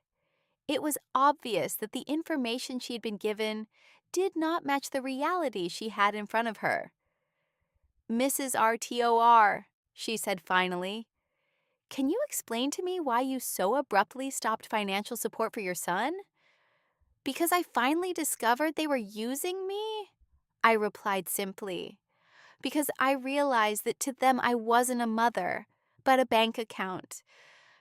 It was obvious that the information she had been given did not match the reality she had in front of her. Mrs. RTOR, she said finally, can you explain to me why you so abruptly stopped financial support for your son? Because I finally discovered they were using me? I replied simply. Because I realized that to them I wasn't a mother, but a bank account.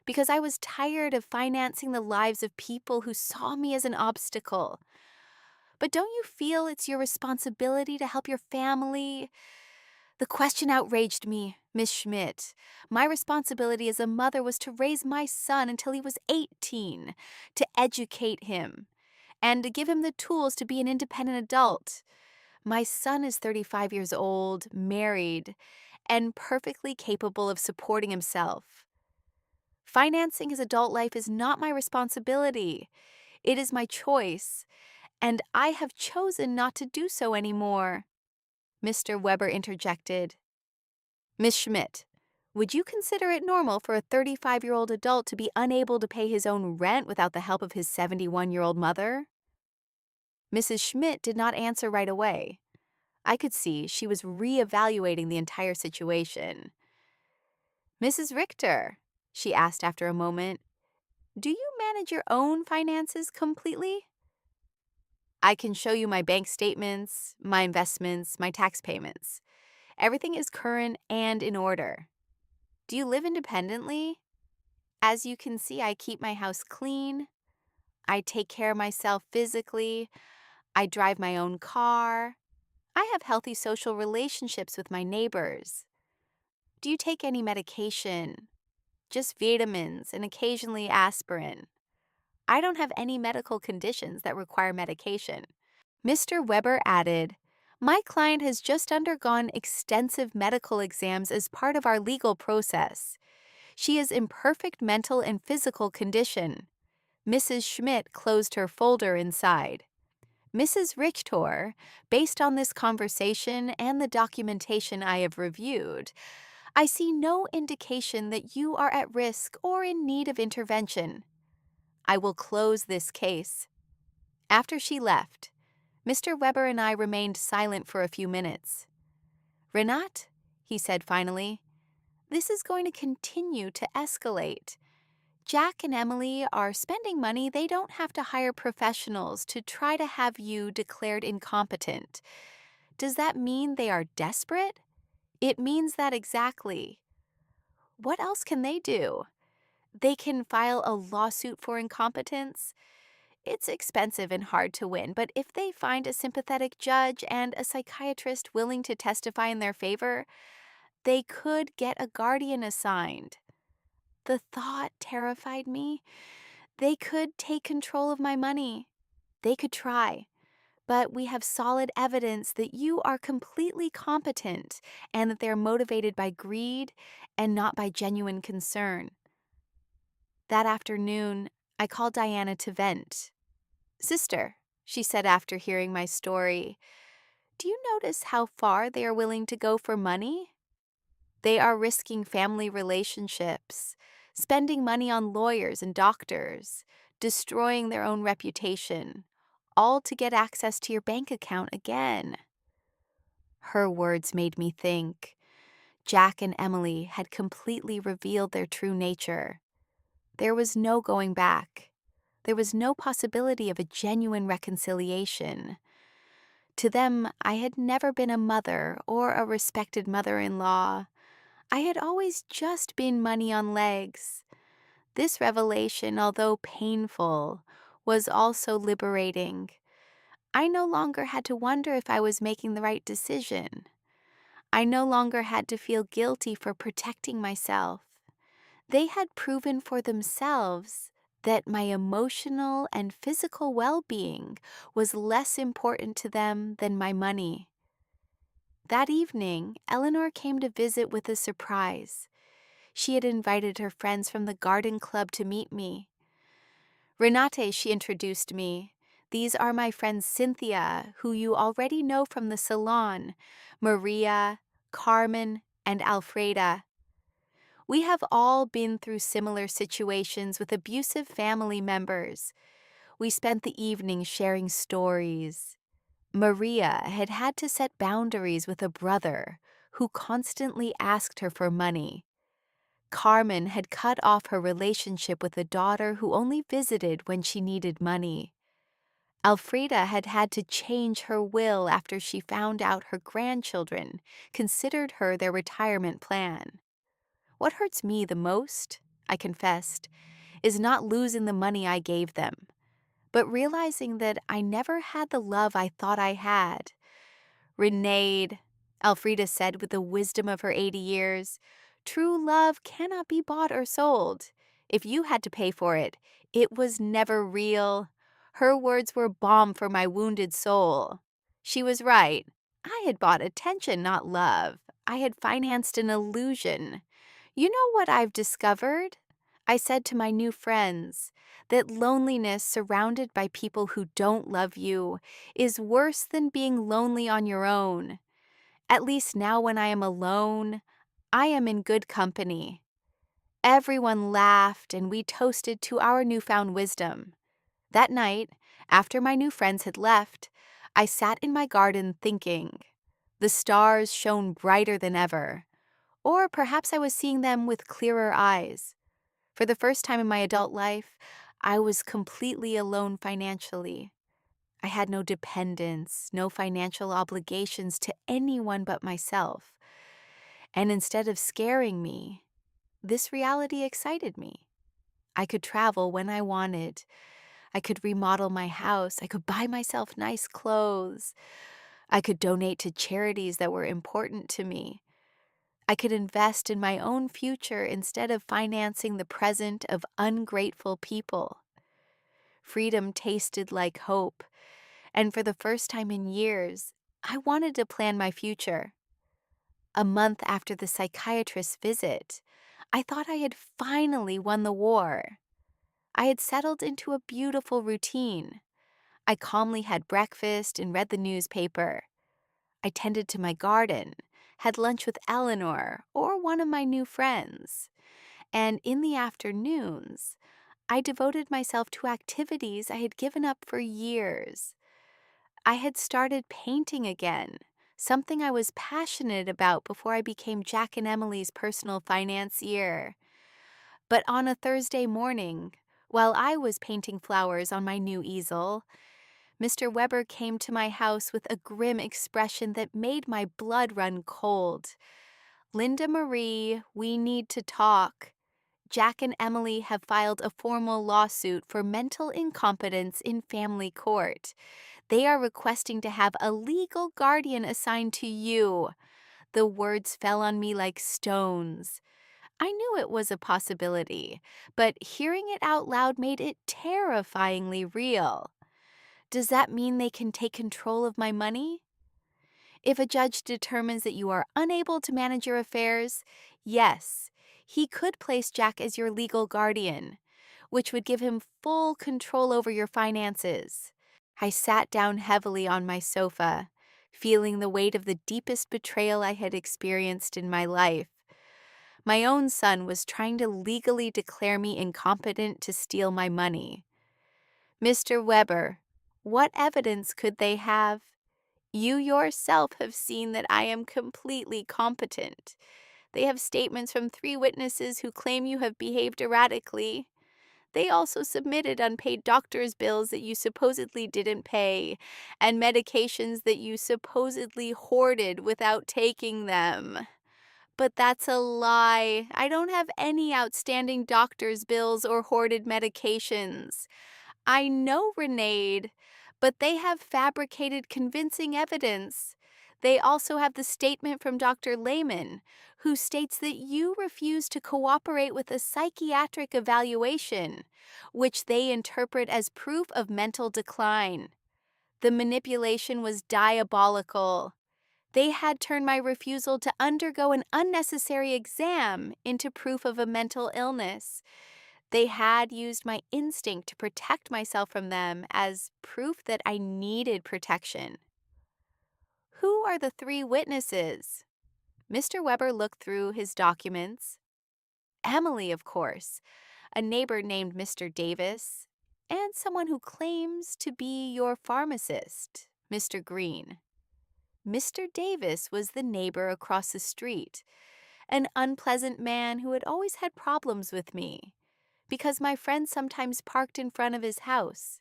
Because I was tired of financing the lives of people who saw me as an obstacle. But don't you feel it's your responsibility to help your family? The question outraged me, Miss Schmidt. My responsibility as a mother was to raise my son until he was 18, to educate him, and to give him the tools to be an independent adult. My son is 35 years old, married, and perfectly capable of supporting himself. Financing his adult life is not my responsibility. It is my choice, and I have chosen not to do so anymore. Mr. Weber interjected. Miss Schmidt, would you consider it normal for a 35-year-old adult to be unable to pay his own rent without the help of his 71-year-old mother? Mrs. Schmidt did not answer right away. I could see she was reevaluating the entire situation. Mrs. Richter, she asked after a moment, do you manage your own finances completely? I can show you my bank statements, my investments, my tax payments. Everything is current and in order. Do you live independently? As you can see, I keep my house clean. I take care of myself physically. I drive my own car. I have healthy social relationships with my neighbors. Do you take any medication? Just vitamins and occasionally aspirin. I don't have any medical conditions that require medication. Mr. Weber added, my client has just undergone extensive medical exams as part of our legal process. She is in perfect mental and physical condition. Mrs. Schmidt closed her folder inside. Mrs. Richter, based on this conversation and the documentation I have reviewed, I see no indication that you are at risk or in need of intervention. I will close this case. After she left, Mr. Weber and I remained silent for a few minutes. Renat, he said finally, this is going to continue to escalate. Jack and Emily are spending money they don't have to hire professionals to try to have you declared incompetent. Does that mean they are desperate? It means that exactly. What else can they do? They can file a lawsuit for incompetence. It's expensive and hard to win, but if they find a sympathetic judge and a psychiatrist willing to testify in their favor, they could get a guardian assigned. The thought terrified me. They could take control of my money. They could try. But we have solid evidence that you are completely competent and that they're motivated by greed and not by genuine concern. That afternoon, I called Diana to vent. "Sister," she said after hearing my story, "do you notice how far they are willing to go for money? They are risking family relationships, spending money on lawyers and doctors, destroying their own reputation, all to get access to your bank account again." Her words made me think. Jack and Emily had completely revealed their true nature. There was no going back. There was no possibility of a genuine reconciliation. To them, I had never been a mother or a respected mother-in-law. I had always just been money on legs. This revelation, although painful, was also liberating. I no longer had to wonder if I was making the right decision. I no longer had to feel guilty for protecting myself. They had proven for themselves that my emotional and physical well-being was less important to them than my money. That evening, Eleanor came to visit with a surprise. She had invited her friends from the garden club to meet me. "Renate," she introduced me. "These are my friends Cynthia, who you already know from the salon, Maria, Carmen, and Alfreda. We have all been through similar situations with abusive family members. We spent the evening sharing stories. Maria had had to set boundaries with a brother who constantly asked her for money. Carmen had cut off her relationship with a daughter who only visited when she needed money. Alfreda had had to change her will after she found out her grandchildren considered her their retirement plan. What hurts me the most, I confessed, is not losing the money I gave them, but realizing that I never had the love I thought I had. "Renee," Elfrida said with the wisdom of her 80 years, "true love cannot be bought or sold. If you had to pay for it, it was never real." Her words were balm for my wounded soul. She was right. I had bought attention, not love. I had financed an illusion. "You know what I've discovered?" I said to my new friends, "that loneliness surrounded by people who don't love you is worse than being lonely on your own. At least now when I am alone, I am in good company." Everyone laughed and we toasted to our newfound wisdom. That night, after my new friends had left, I sat in my garden thinking. The stars shone brighter than ever. Or perhaps I was seeing them with clearer eyes. For the first time in my adult life, I was completely alone financially. I had no dependents, no financial obligations to anyone but myself. And instead of scaring me, this reality excited me. I could travel when I wanted. I could remodel my house. I could buy myself nice clothes. I could donate to charities that were important to me. I could invest in my own future instead of financing the present of ungrateful people. Freedom tasted like hope, and for the first time in years, I wanted to plan my future. A month after the psychiatrist's visit, I thought I had finally won the war. I had settled into a beautiful routine. I calmly had breakfast and read the newspaper. I tended to my garden, had lunch with Eleanor or one of my new friends. And in the afternoons, I devoted myself to activities I had given up for years. I had started painting again, something I was passionate about before I became Jack and Emily's personal financier. But on a Thursday morning, while I was painting flowers on my new easel, Mr. Weber came to my house with a grim expression that made my blood run cold. "Linda Marie, we need to talk. Jack and Emily have filed a formal lawsuit for mental incompetence in family court. They are requesting to have a legal guardian assigned to you." The words fell on me like stones. I knew it was a possibility, but hearing it out loud made it terrifyingly real. Does that mean they can take control of my money? If a judge determines that you are unable to manage your affairs, yes, he could place Jack as your legal guardian. which would give him full control over your finances. I sat down heavily on my sofa, feeling the weight of the deepest betrayal I had experienced in my life. My own son was trying to legally declare me incompetent to steal my money. Mr. Weber, what evidence could they have? You yourself have seen that I am completely competent. They have statements from 3 witnesses who claim you have behaved erratically. They also submitted unpaid doctor's bills that you supposedly didn't pay, and medications that you supposedly hoarded without taking them. But that's a lie. I don't have any outstanding doctor's bills or hoarded medications. I know Renaid, but they have fabricated convincing evidence. They also have the statement from Dr. Lehman, who states that you refused to cooperate with a psychiatric evaluation, which they interpret as proof of mental decline. The manipulation was diabolical. They had turned my refusal to undergo an unnecessary exam into proof of a mental illness. They had used my instinct to protect myself from them as proof that I needed protection. Who are the 3 witnesses? Mr. Weber looked through his documents. Emily, of course, a neighbor named Mr. Davis, and someone who claims to be your pharmacist, Mr. Green. Mr. Davis was the neighbor across the street, an unpleasant man who had always had problems with me, because my friend sometimes parked in front of his house.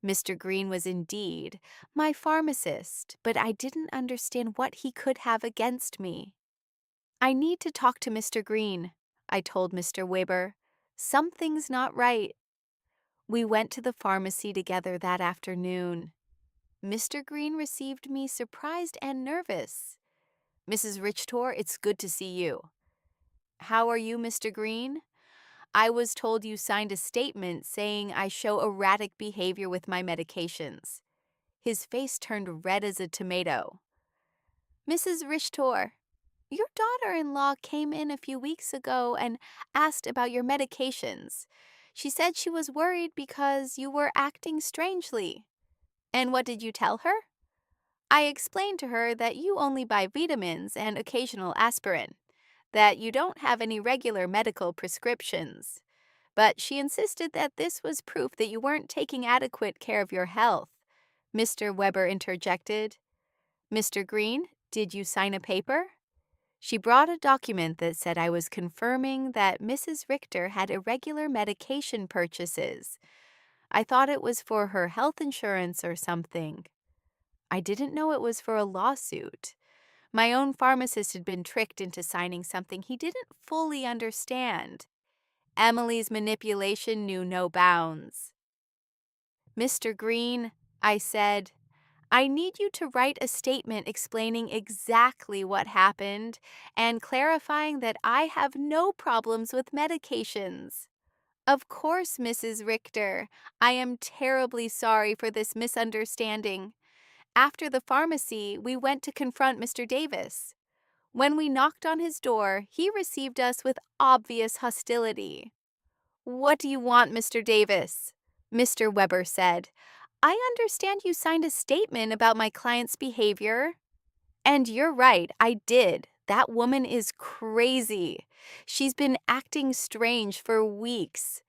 Mr. Green was indeed my pharmacist, but I didn't understand what he could have against me. I need to talk to Mr. Green, I told Mr. Weber. Something's not right. We went to the pharmacy together that afternoon. Mr. Green received me surprised and nervous. Mrs. Richter, it's good to see you. How are you, Mr. Green? I was told you signed a statement saying I show erratic behavior with my medications. His face turned red as a tomato. Mrs. Richter, your daughter-in-law came in a few weeks ago and asked about your medications. She said she was worried because you were acting strangely. And what did you tell her? I explained to her that you only buy vitamins and occasional aspirin, that you don't have any regular medical prescriptions. But she insisted that this was proof that you weren't taking adequate care of your health. Mr. Weber interjected. Mr. Green, did you sign a paper? She brought a document that said I was confirming that Mrs. Richter had irregular medication purchases. I thought it was for her health insurance or something. I didn't know it was for a lawsuit. My own pharmacist had been tricked into signing something he didn't fully understand. Emily's manipulation knew no bounds. Mr. Green, I said, I need you to write a statement explaining exactly what happened and clarifying that I have no problems with medications. Of course, Mrs. Richter, I am terribly sorry for this misunderstanding. After the pharmacy, we went to confront Mr. Davis. When we knocked on his door, he received us with obvious hostility. What do you want, Mr. Davis? Mr. Weber said. I understand you signed a statement about my client's behavior. And you're right, I did. That woman is crazy. She's been acting strange for weeks.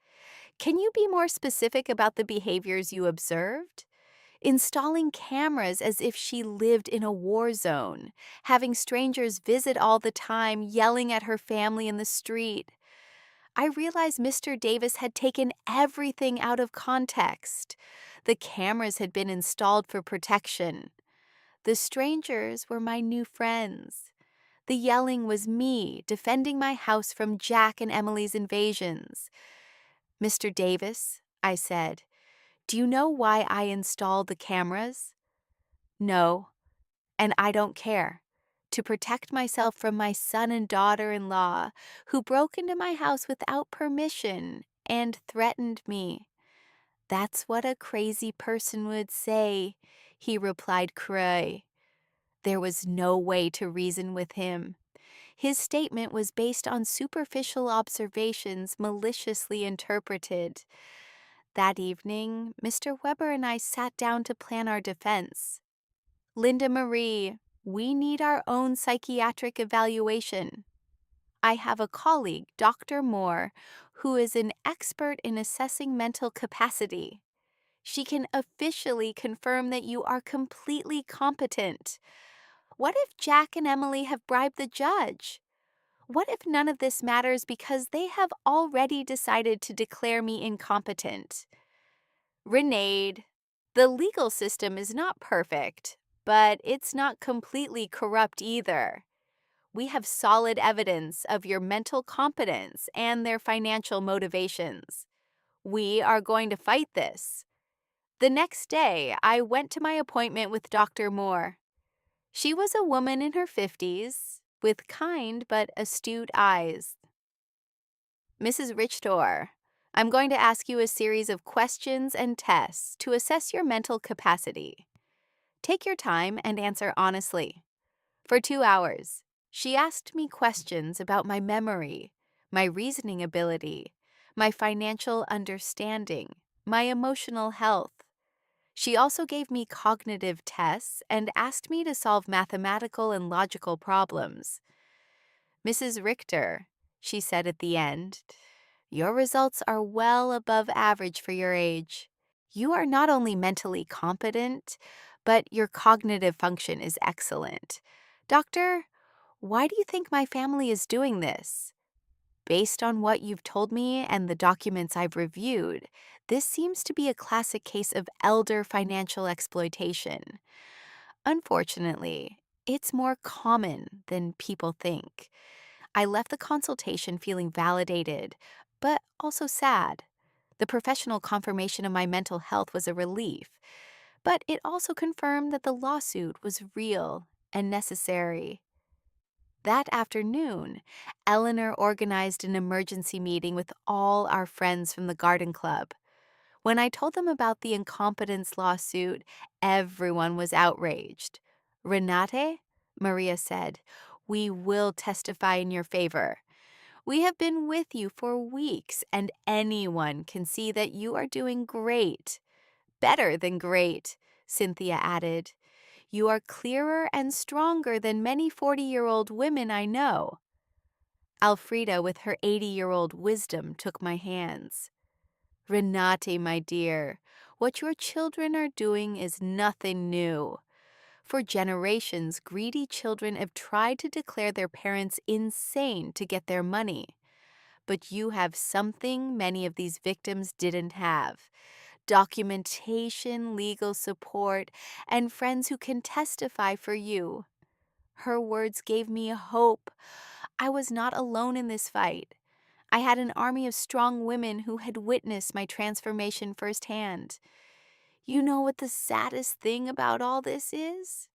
Can you be more specific about the behaviors you observed? Installing cameras as if she lived in a war zone, having strangers visit all the time, yelling at her family in the street. I realized Mr. Davis had taken everything out of context. The cameras had been installed for protection. The strangers were my new friends. The yelling was me defending my house from Jack and Emily's invasions. Mr. Davis, I said, do you know why I installed the cameras? No, and I don't care. To protect myself from my son and daughter-in-law, who broke into my house without permission and threatened me. That's what a crazy person would say, he replied cray. There was no way to reason with him. His statement was based on superficial observations maliciously interpreted. That evening, Mr. Weber and I sat down to plan our defense. Linda Marie, we need our own psychiatric evaluation. I have a colleague, Dr. Moore, who is an expert in assessing mental capacity. She can officially confirm that you are completely competent. What if Jack and Emily have bribed the judge? What if none of this matters because they have already decided to declare me incompetent? Renade, the legal system is not perfect, but it's not completely corrupt either. We have solid evidence of your mental competence and their financial motivations. We are going to fight this. The next day, I went to my appointment with Dr. Moore. She was a woman in her 50s, with kind but astute eyes. Mrs. Richter, I'm going to ask you a series of questions and tests to assess your mental capacity. Take your time and answer honestly. For 2 hours, she asked me questions about my memory, my reasoning ability, my financial understanding, my emotional health. She also gave me cognitive tests and asked me to solve mathematical and logical problems. Mrs. Richter, she said at the end, your results are well above average for your age. You are not only mentally competent, but your cognitive function is excellent. Doctor, why do you think my family is doing this? Based on what you've told me and the documents I've reviewed, this seems to be a classic case of elder financial exploitation. Unfortunately, it's more common than people think. I left the consultation feeling validated, but also sad. The professional confirmation of my mental health was a relief, but it also confirmed that the lawsuit was real and necessary. That afternoon, Eleanor organized an emergency meeting with all our friends from the garden club. When I told them about the incompetence lawsuit, everyone was outraged. Renate, Maria said, we will testify in your favor. We have been with you for weeks, and anyone can see that you are doing great. Better than great, Cynthia added. You are clearer and stronger than many 40-year-old women I know. Alfreda, with her 80-year-old wisdom, took my hands. Renate, my dear, what your children are doing is nothing new. For generations, greedy children have tried to declare their parents insane to get their money. But you have something many of these victims didn't have: documentation, legal support, and friends who can testify for you. Her words gave me hope. I was not alone in this fight. I had an army of strong women who had witnessed my transformation firsthand. You know what the saddest thing about all this is?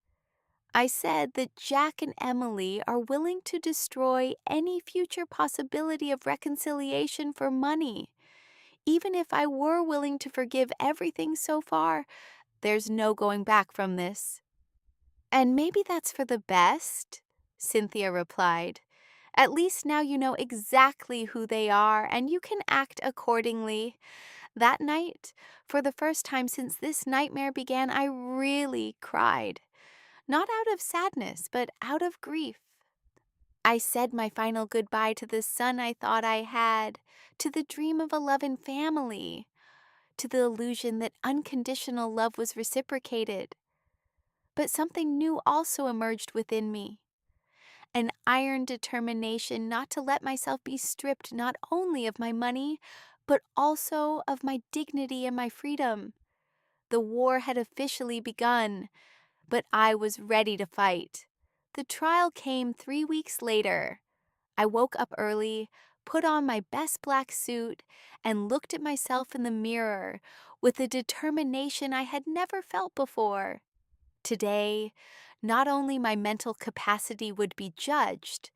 I said that Jack and Emily are willing to destroy any future possibility of reconciliation for money. Even if I were willing to forgive everything so far, there's no going back from this. And maybe that's for the best, Cynthia replied. At least now you know exactly who they are and you can act accordingly. That night, for the first time since this nightmare began, I really cried. Not out of sadness, but out of grief. I said my final goodbye to the son I thought I had, to the dream of a loving family, to the illusion that unconditional love was reciprocated. But something new also emerged within me. An iron determination not to let myself be stripped not only of my money, but also of my dignity and my freedom. The war had officially begun, but I was ready to fight. The trial came 3 weeks later. I woke up early, put on my best black suit, and looked at myself in the mirror with a determination I had never felt before. Today, not only my mental capacity would be judged,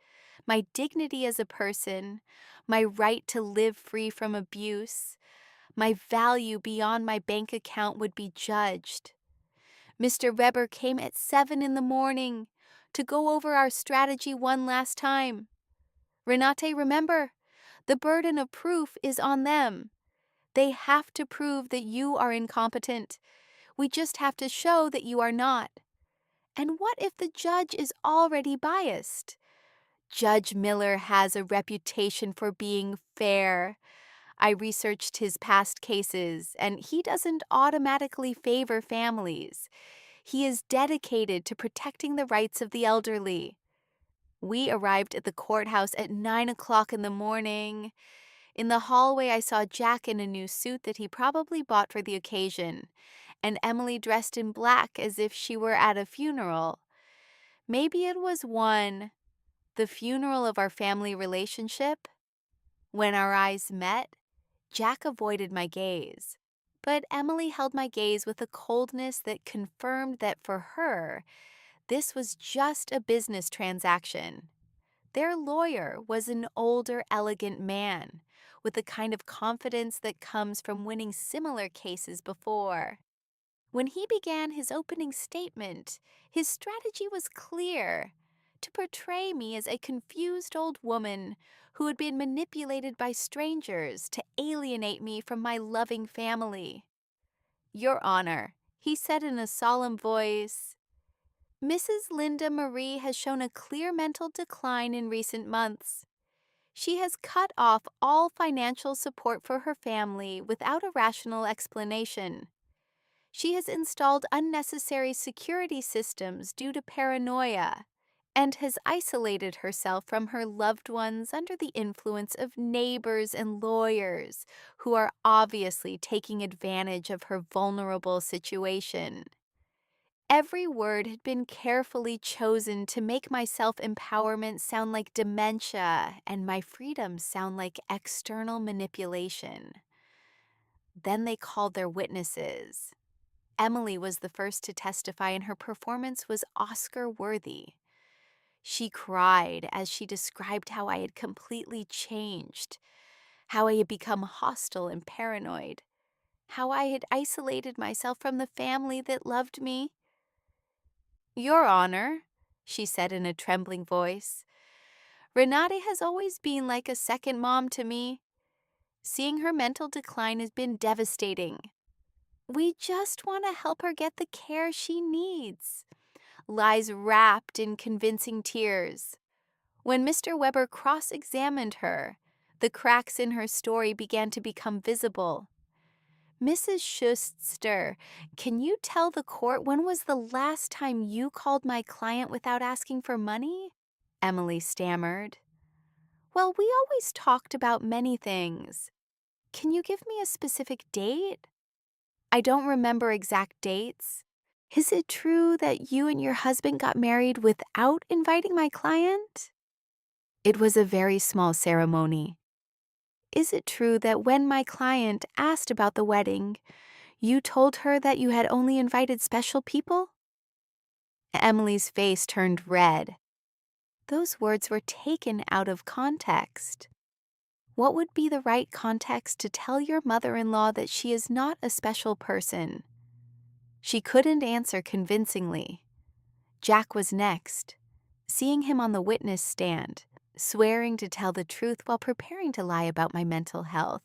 my dignity as a person, my right to live free from abuse, my value beyond my bank account would be judged. Mr. Weber came at 7 in the morning, to go over our strategy one last time. Renate, remember, the burden of proof is on them. They have to prove that you are incompetent. We just have to show that you are not. And what if the judge is already biased? Judge Miller has a reputation for being fair. I researched his past cases, and he doesn't automatically favor families. He is dedicated to protecting the rights of the elderly. We arrived at the courthouse at 9 o'clock in the morning. In the hallway, I saw Jack in a new suit that he probably bought for the occasion, and Emily dressed in black as if she were at a funeral. Maybe it was the funeral of our family relationship. When our eyes met, Jack avoided my gaze, but Emily held my gaze with a coldness that confirmed that for her, this was just a business transaction. Their lawyer was an older, elegant man with the kind of confidence that comes from winning similar cases before. When he began his opening statement, his strategy was clear: to portray me as a confused old woman who had been manipulated by strangers to alienate me from my loving family. Your Honor, he said in a solemn voice, Mrs. Linda Marie has shown a clear mental decline in recent months. She has cut off all financial support for her family without a rational explanation. She has installed unnecessary security systems due to paranoia and has isolated herself from her loved ones under the influence of neighbors and lawyers who are obviously taking advantage of her vulnerable situation. Every word had been carefully chosen to make my self-empowerment sound like dementia and my freedom sound like external manipulation. Then they called their witnesses. Emily was the first to testify, and her performance was Oscar-worthy. She cried as she described how I had completely changed, how I had become hostile and paranoid, how I had isolated myself from the family that loved me. Your Honor, she said in a trembling voice, Renate has always been like a second mom to me. Seeing her mental decline has been devastating. We just want to help her get the care she needs. Lies wrapped in convincing tears. When Mr. Weber cross-examined her, the cracks in her story began to become visible. Mrs. Schuster, can you tell the court when was the last time you called my client without asking for money? Emily stammered. Well, we always talked about many things. Can you give me a specific date? I don't remember exact dates. Is it true that you and your husband got married without inviting my client? It was a very small ceremony. Is it true that when my client asked about the wedding, you told her that you had only invited special people? Emily's face turned red. Those words were taken out of context. What would be the right context to tell your mother-in-law that she is not a special person? She couldn't answer convincingly. Jack was next. Seeing him on the witness stand, swearing to tell the truth while preparing to lie about my mental health,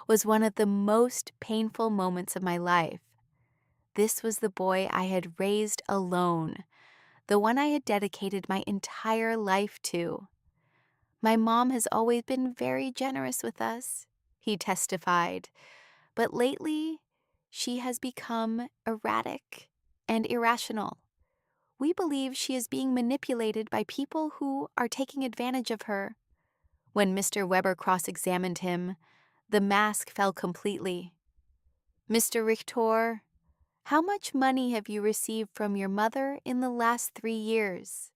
was one of the most painful moments of my life. This was the boy I had raised alone, the one I had dedicated my entire life to. My mom has always been very generous with us, he testified, but lately she has become erratic and irrational. We believe she is being manipulated by people who are taking advantage of her. When Mr. Weber cross-examined him, the mask fell completely. Mr. Richter, how much money have you received from your mother in the last 3 years?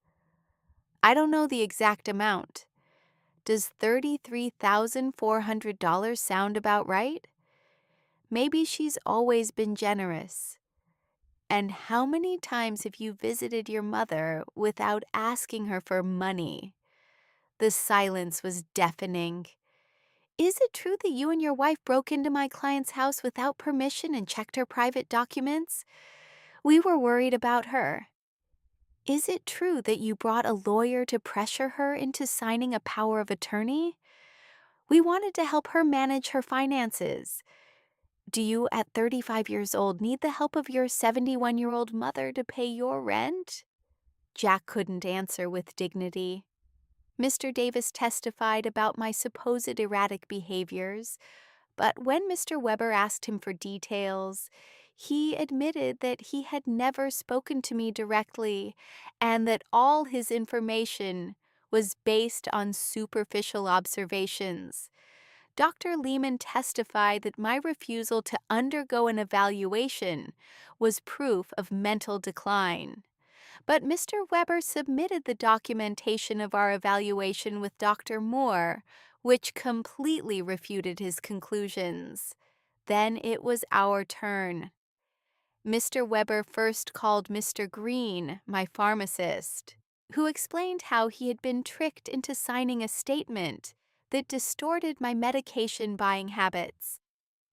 I don't know the exact amount. Does $33,400 sound about right? Maybe she's always been generous. And how many times have you visited your mother without asking her for money? The silence was deafening. Is it true that you and your wife broke into my client's house without permission and checked her private documents? We were worried about her. Is it true that you brought a lawyer to pressure her into signing a power of attorney? We wanted to help her manage her finances. Do you, at 35 years old, need the help of your 71-year-old mother to pay your rent? Jack couldn't answer with dignity. Mr. Davis testified about my supposed erratic behaviors, but when Mr. Weber asked him for details, he admitted that he had never spoken to me directly and that all his information was based on superficial observations. Dr. Lehman testified that my refusal to undergo an evaluation was proof of mental decline. But Mr. Weber submitted the documentation of our evaluation with Dr. Moore, which completely refuted his conclusions. Then it was our turn. Mr. Weber first called Mr. Green, my pharmacist, who explained how he had been tricked into signing a statement that distorted my medication buying habits.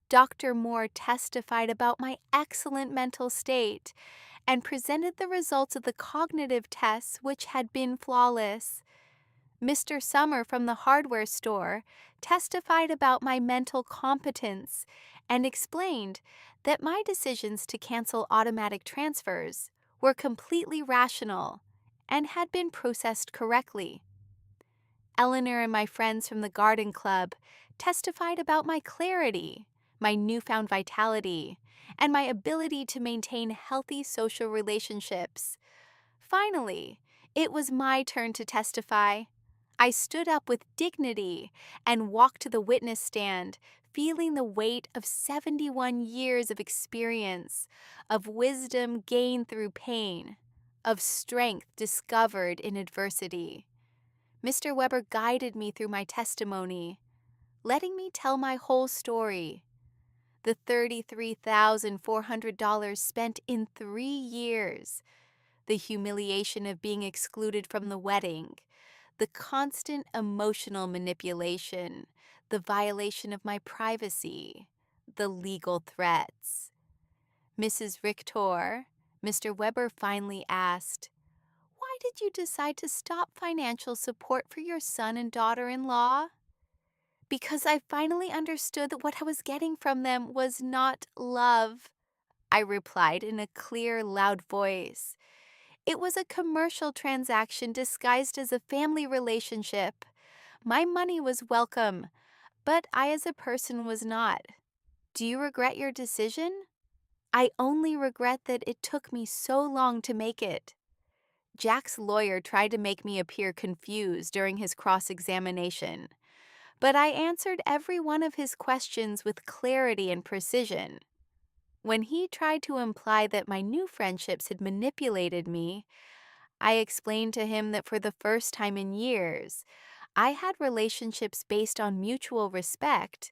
Dr. Moore testified about my excellent mental state and presented the results of the cognitive tests, which had been flawless. Mr. Summer from the hardware store testified about my mental competence and explained that my decisions to cancel automatic transfers were completely rational and had been processed correctly. Eleanor and my friends from the garden club testified about my clarity, my newfound vitality, and my ability to maintain healthy social relationships. Finally, it was my turn to testify. I stood up with dignity and walked to the witness stand, feeling the weight of 71 years of experience, of wisdom gained through pain, of strength discovered in adversity. Mr. Weber guided me through my testimony, letting me tell my whole story. The $33,400 spent in 3 years, the humiliation of being excluded from the wedding, the constant emotional manipulation, the violation of my privacy, the legal threats. Mrs. Richter, Mr. Weber finally asked, "Why did you decide to stop financial support for your son and daughter-in-law?" "Because I finally understood that what I was getting from them was not love," I replied in a clear, loud voice. "It was a commercial transaction disguised as a family relationship. My money was welcome, but I as a person was not. Do you regret your decision?" "I only regret that it took me so long to make it." Jack's lawyer tried to make me appear confused during his cross-examination, but I answered every one of his questions with clarity and precision. When he tried to imply that my new friendships had manipulated me, I explained to him that for the first time in years, I had relationships based on mutual respect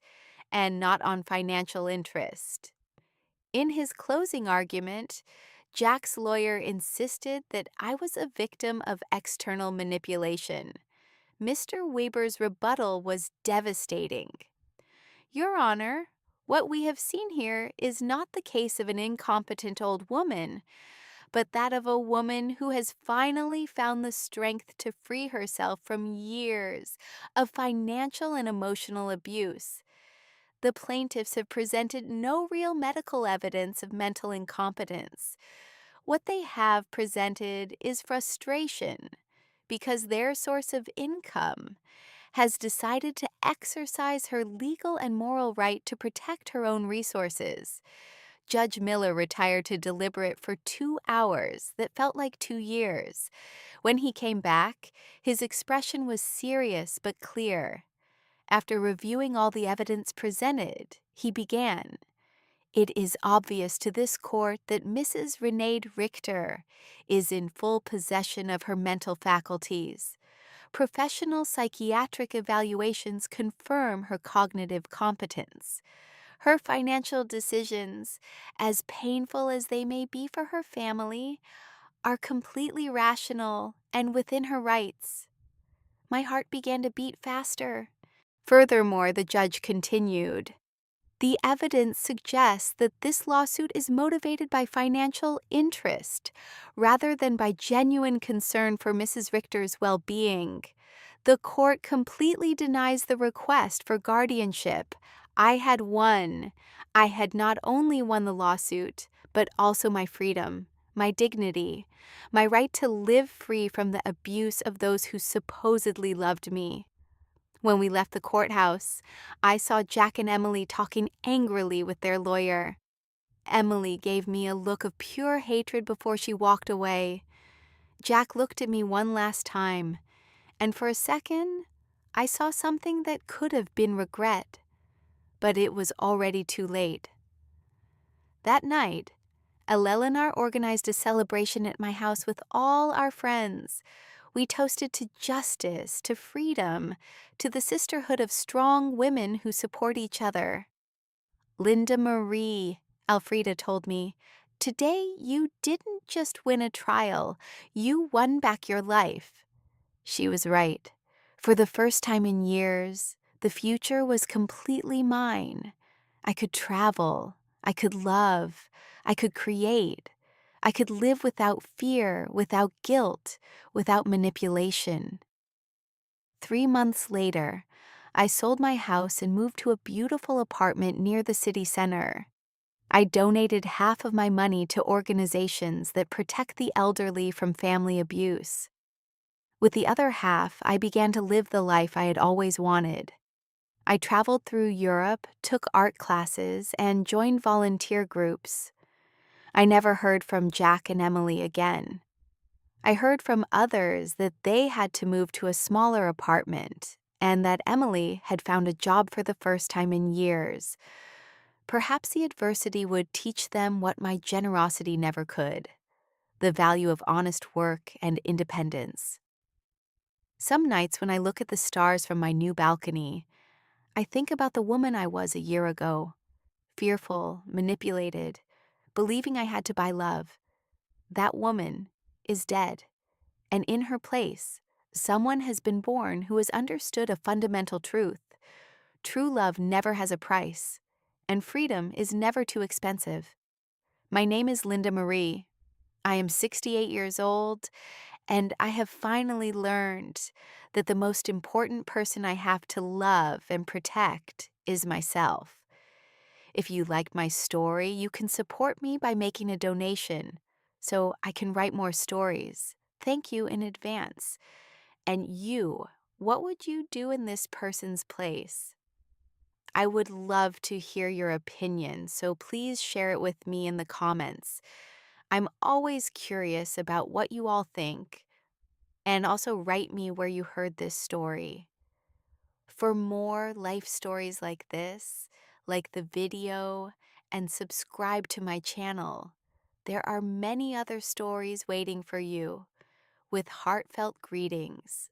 and not on financial interest. In his closing argument, Jack's lawyer insisted that I was a victim of external manipulation. Mr. Weber's rebuttal was devastating. "Your Honor, what we have seen here is not the case of an incompetent old woman, but that of a woman who has finally found the strength to free herself from years of financial and emotional abuse. The plaintiffs have presented no real medical evidence of mental incompetence. What they have presented is frustration because their source of income has decided to exercise her legal and moral right to protect her own resources. Judge Miller retired to deliberate for 2 hours that felt like 2 years. When he came back, his expression was serious but clear. After reviewing all the evidence presented, he began, "It is obvious to this court that Mrs. Renee Richter is in full possession of her mental faculties. Professional psychiatric evaluations confirm her cognitive competence. Her financial decisions, as painful as they may be for her family, are completely rational and within her rights." My heart began to beat faster. Furthermore, the judge continued, The evidence suggests that this lawsuit is motivated by financial interest rather than by genuine concern for Mrs. Richter's well being. The court completely denies the request for guardianship. I had won. I had not only won the lawsuit, but also my freedom, my dignity, my right to live free from the abuse of those who supposedly loved me. When we left the courthouse, I saw Jack and Emily talking angrily with their lawyer. Emily gave me a look of pure hatred before she walked away. Jack looked at me one last time, and for a second, I saw something that could have been regret, but it was already too late. That night, Eleanor organized a celebration at my house with all our friends. We toasted to justice, to freedom, to the sisterhood of strong women who support each other. Linda Marie, Elfrida told me, today you didn't just win a trial, you won back your life. She was right. For the first time in years, the future was completely mine. I could travel, I could love, I could create. I could live without fear, without guilt, without manipulation. 3 months later, I sold my house and moved to a beautiful apartment near the city center. I donated half of my money to organizations that protect the elderly from family abuse. With the other half, I began to live the life I had always wanted. I traveled through Europe, took art classes, and joined volunteer groups. I never heard from Jack and Emily again. I heard from others that they had to move to a smaller apartment and that Emily had found a job for the first time in years. Perhaps the adversity would teach them what my generosity never could: the value of honest work and independence. Some nights when I look at the stars from my new balcony, I think about the woman I was a year ago, fearful, manipulated, believing I had to buy love. That woman is dead, and in her place, someone has been born who has understood a fundamental truth. True love never has a price, and freedom is never too expensive. My name is Linda Marie. I am 68 years old, and I have finally learned that the most important person I have to love and protect is myself. If you like my story, you can support me by making a donation so I can write more stories. Thank you in advance. And you, what would you do in this person's place? I would love to hear your opinion, so please share it with me in the comments. I'm always curious about what you all think, and also write me where you heard this story. For more life stories like this, like the video, and subscribe to my channel. There are many other stories waiting for you. With heartfelt greetings,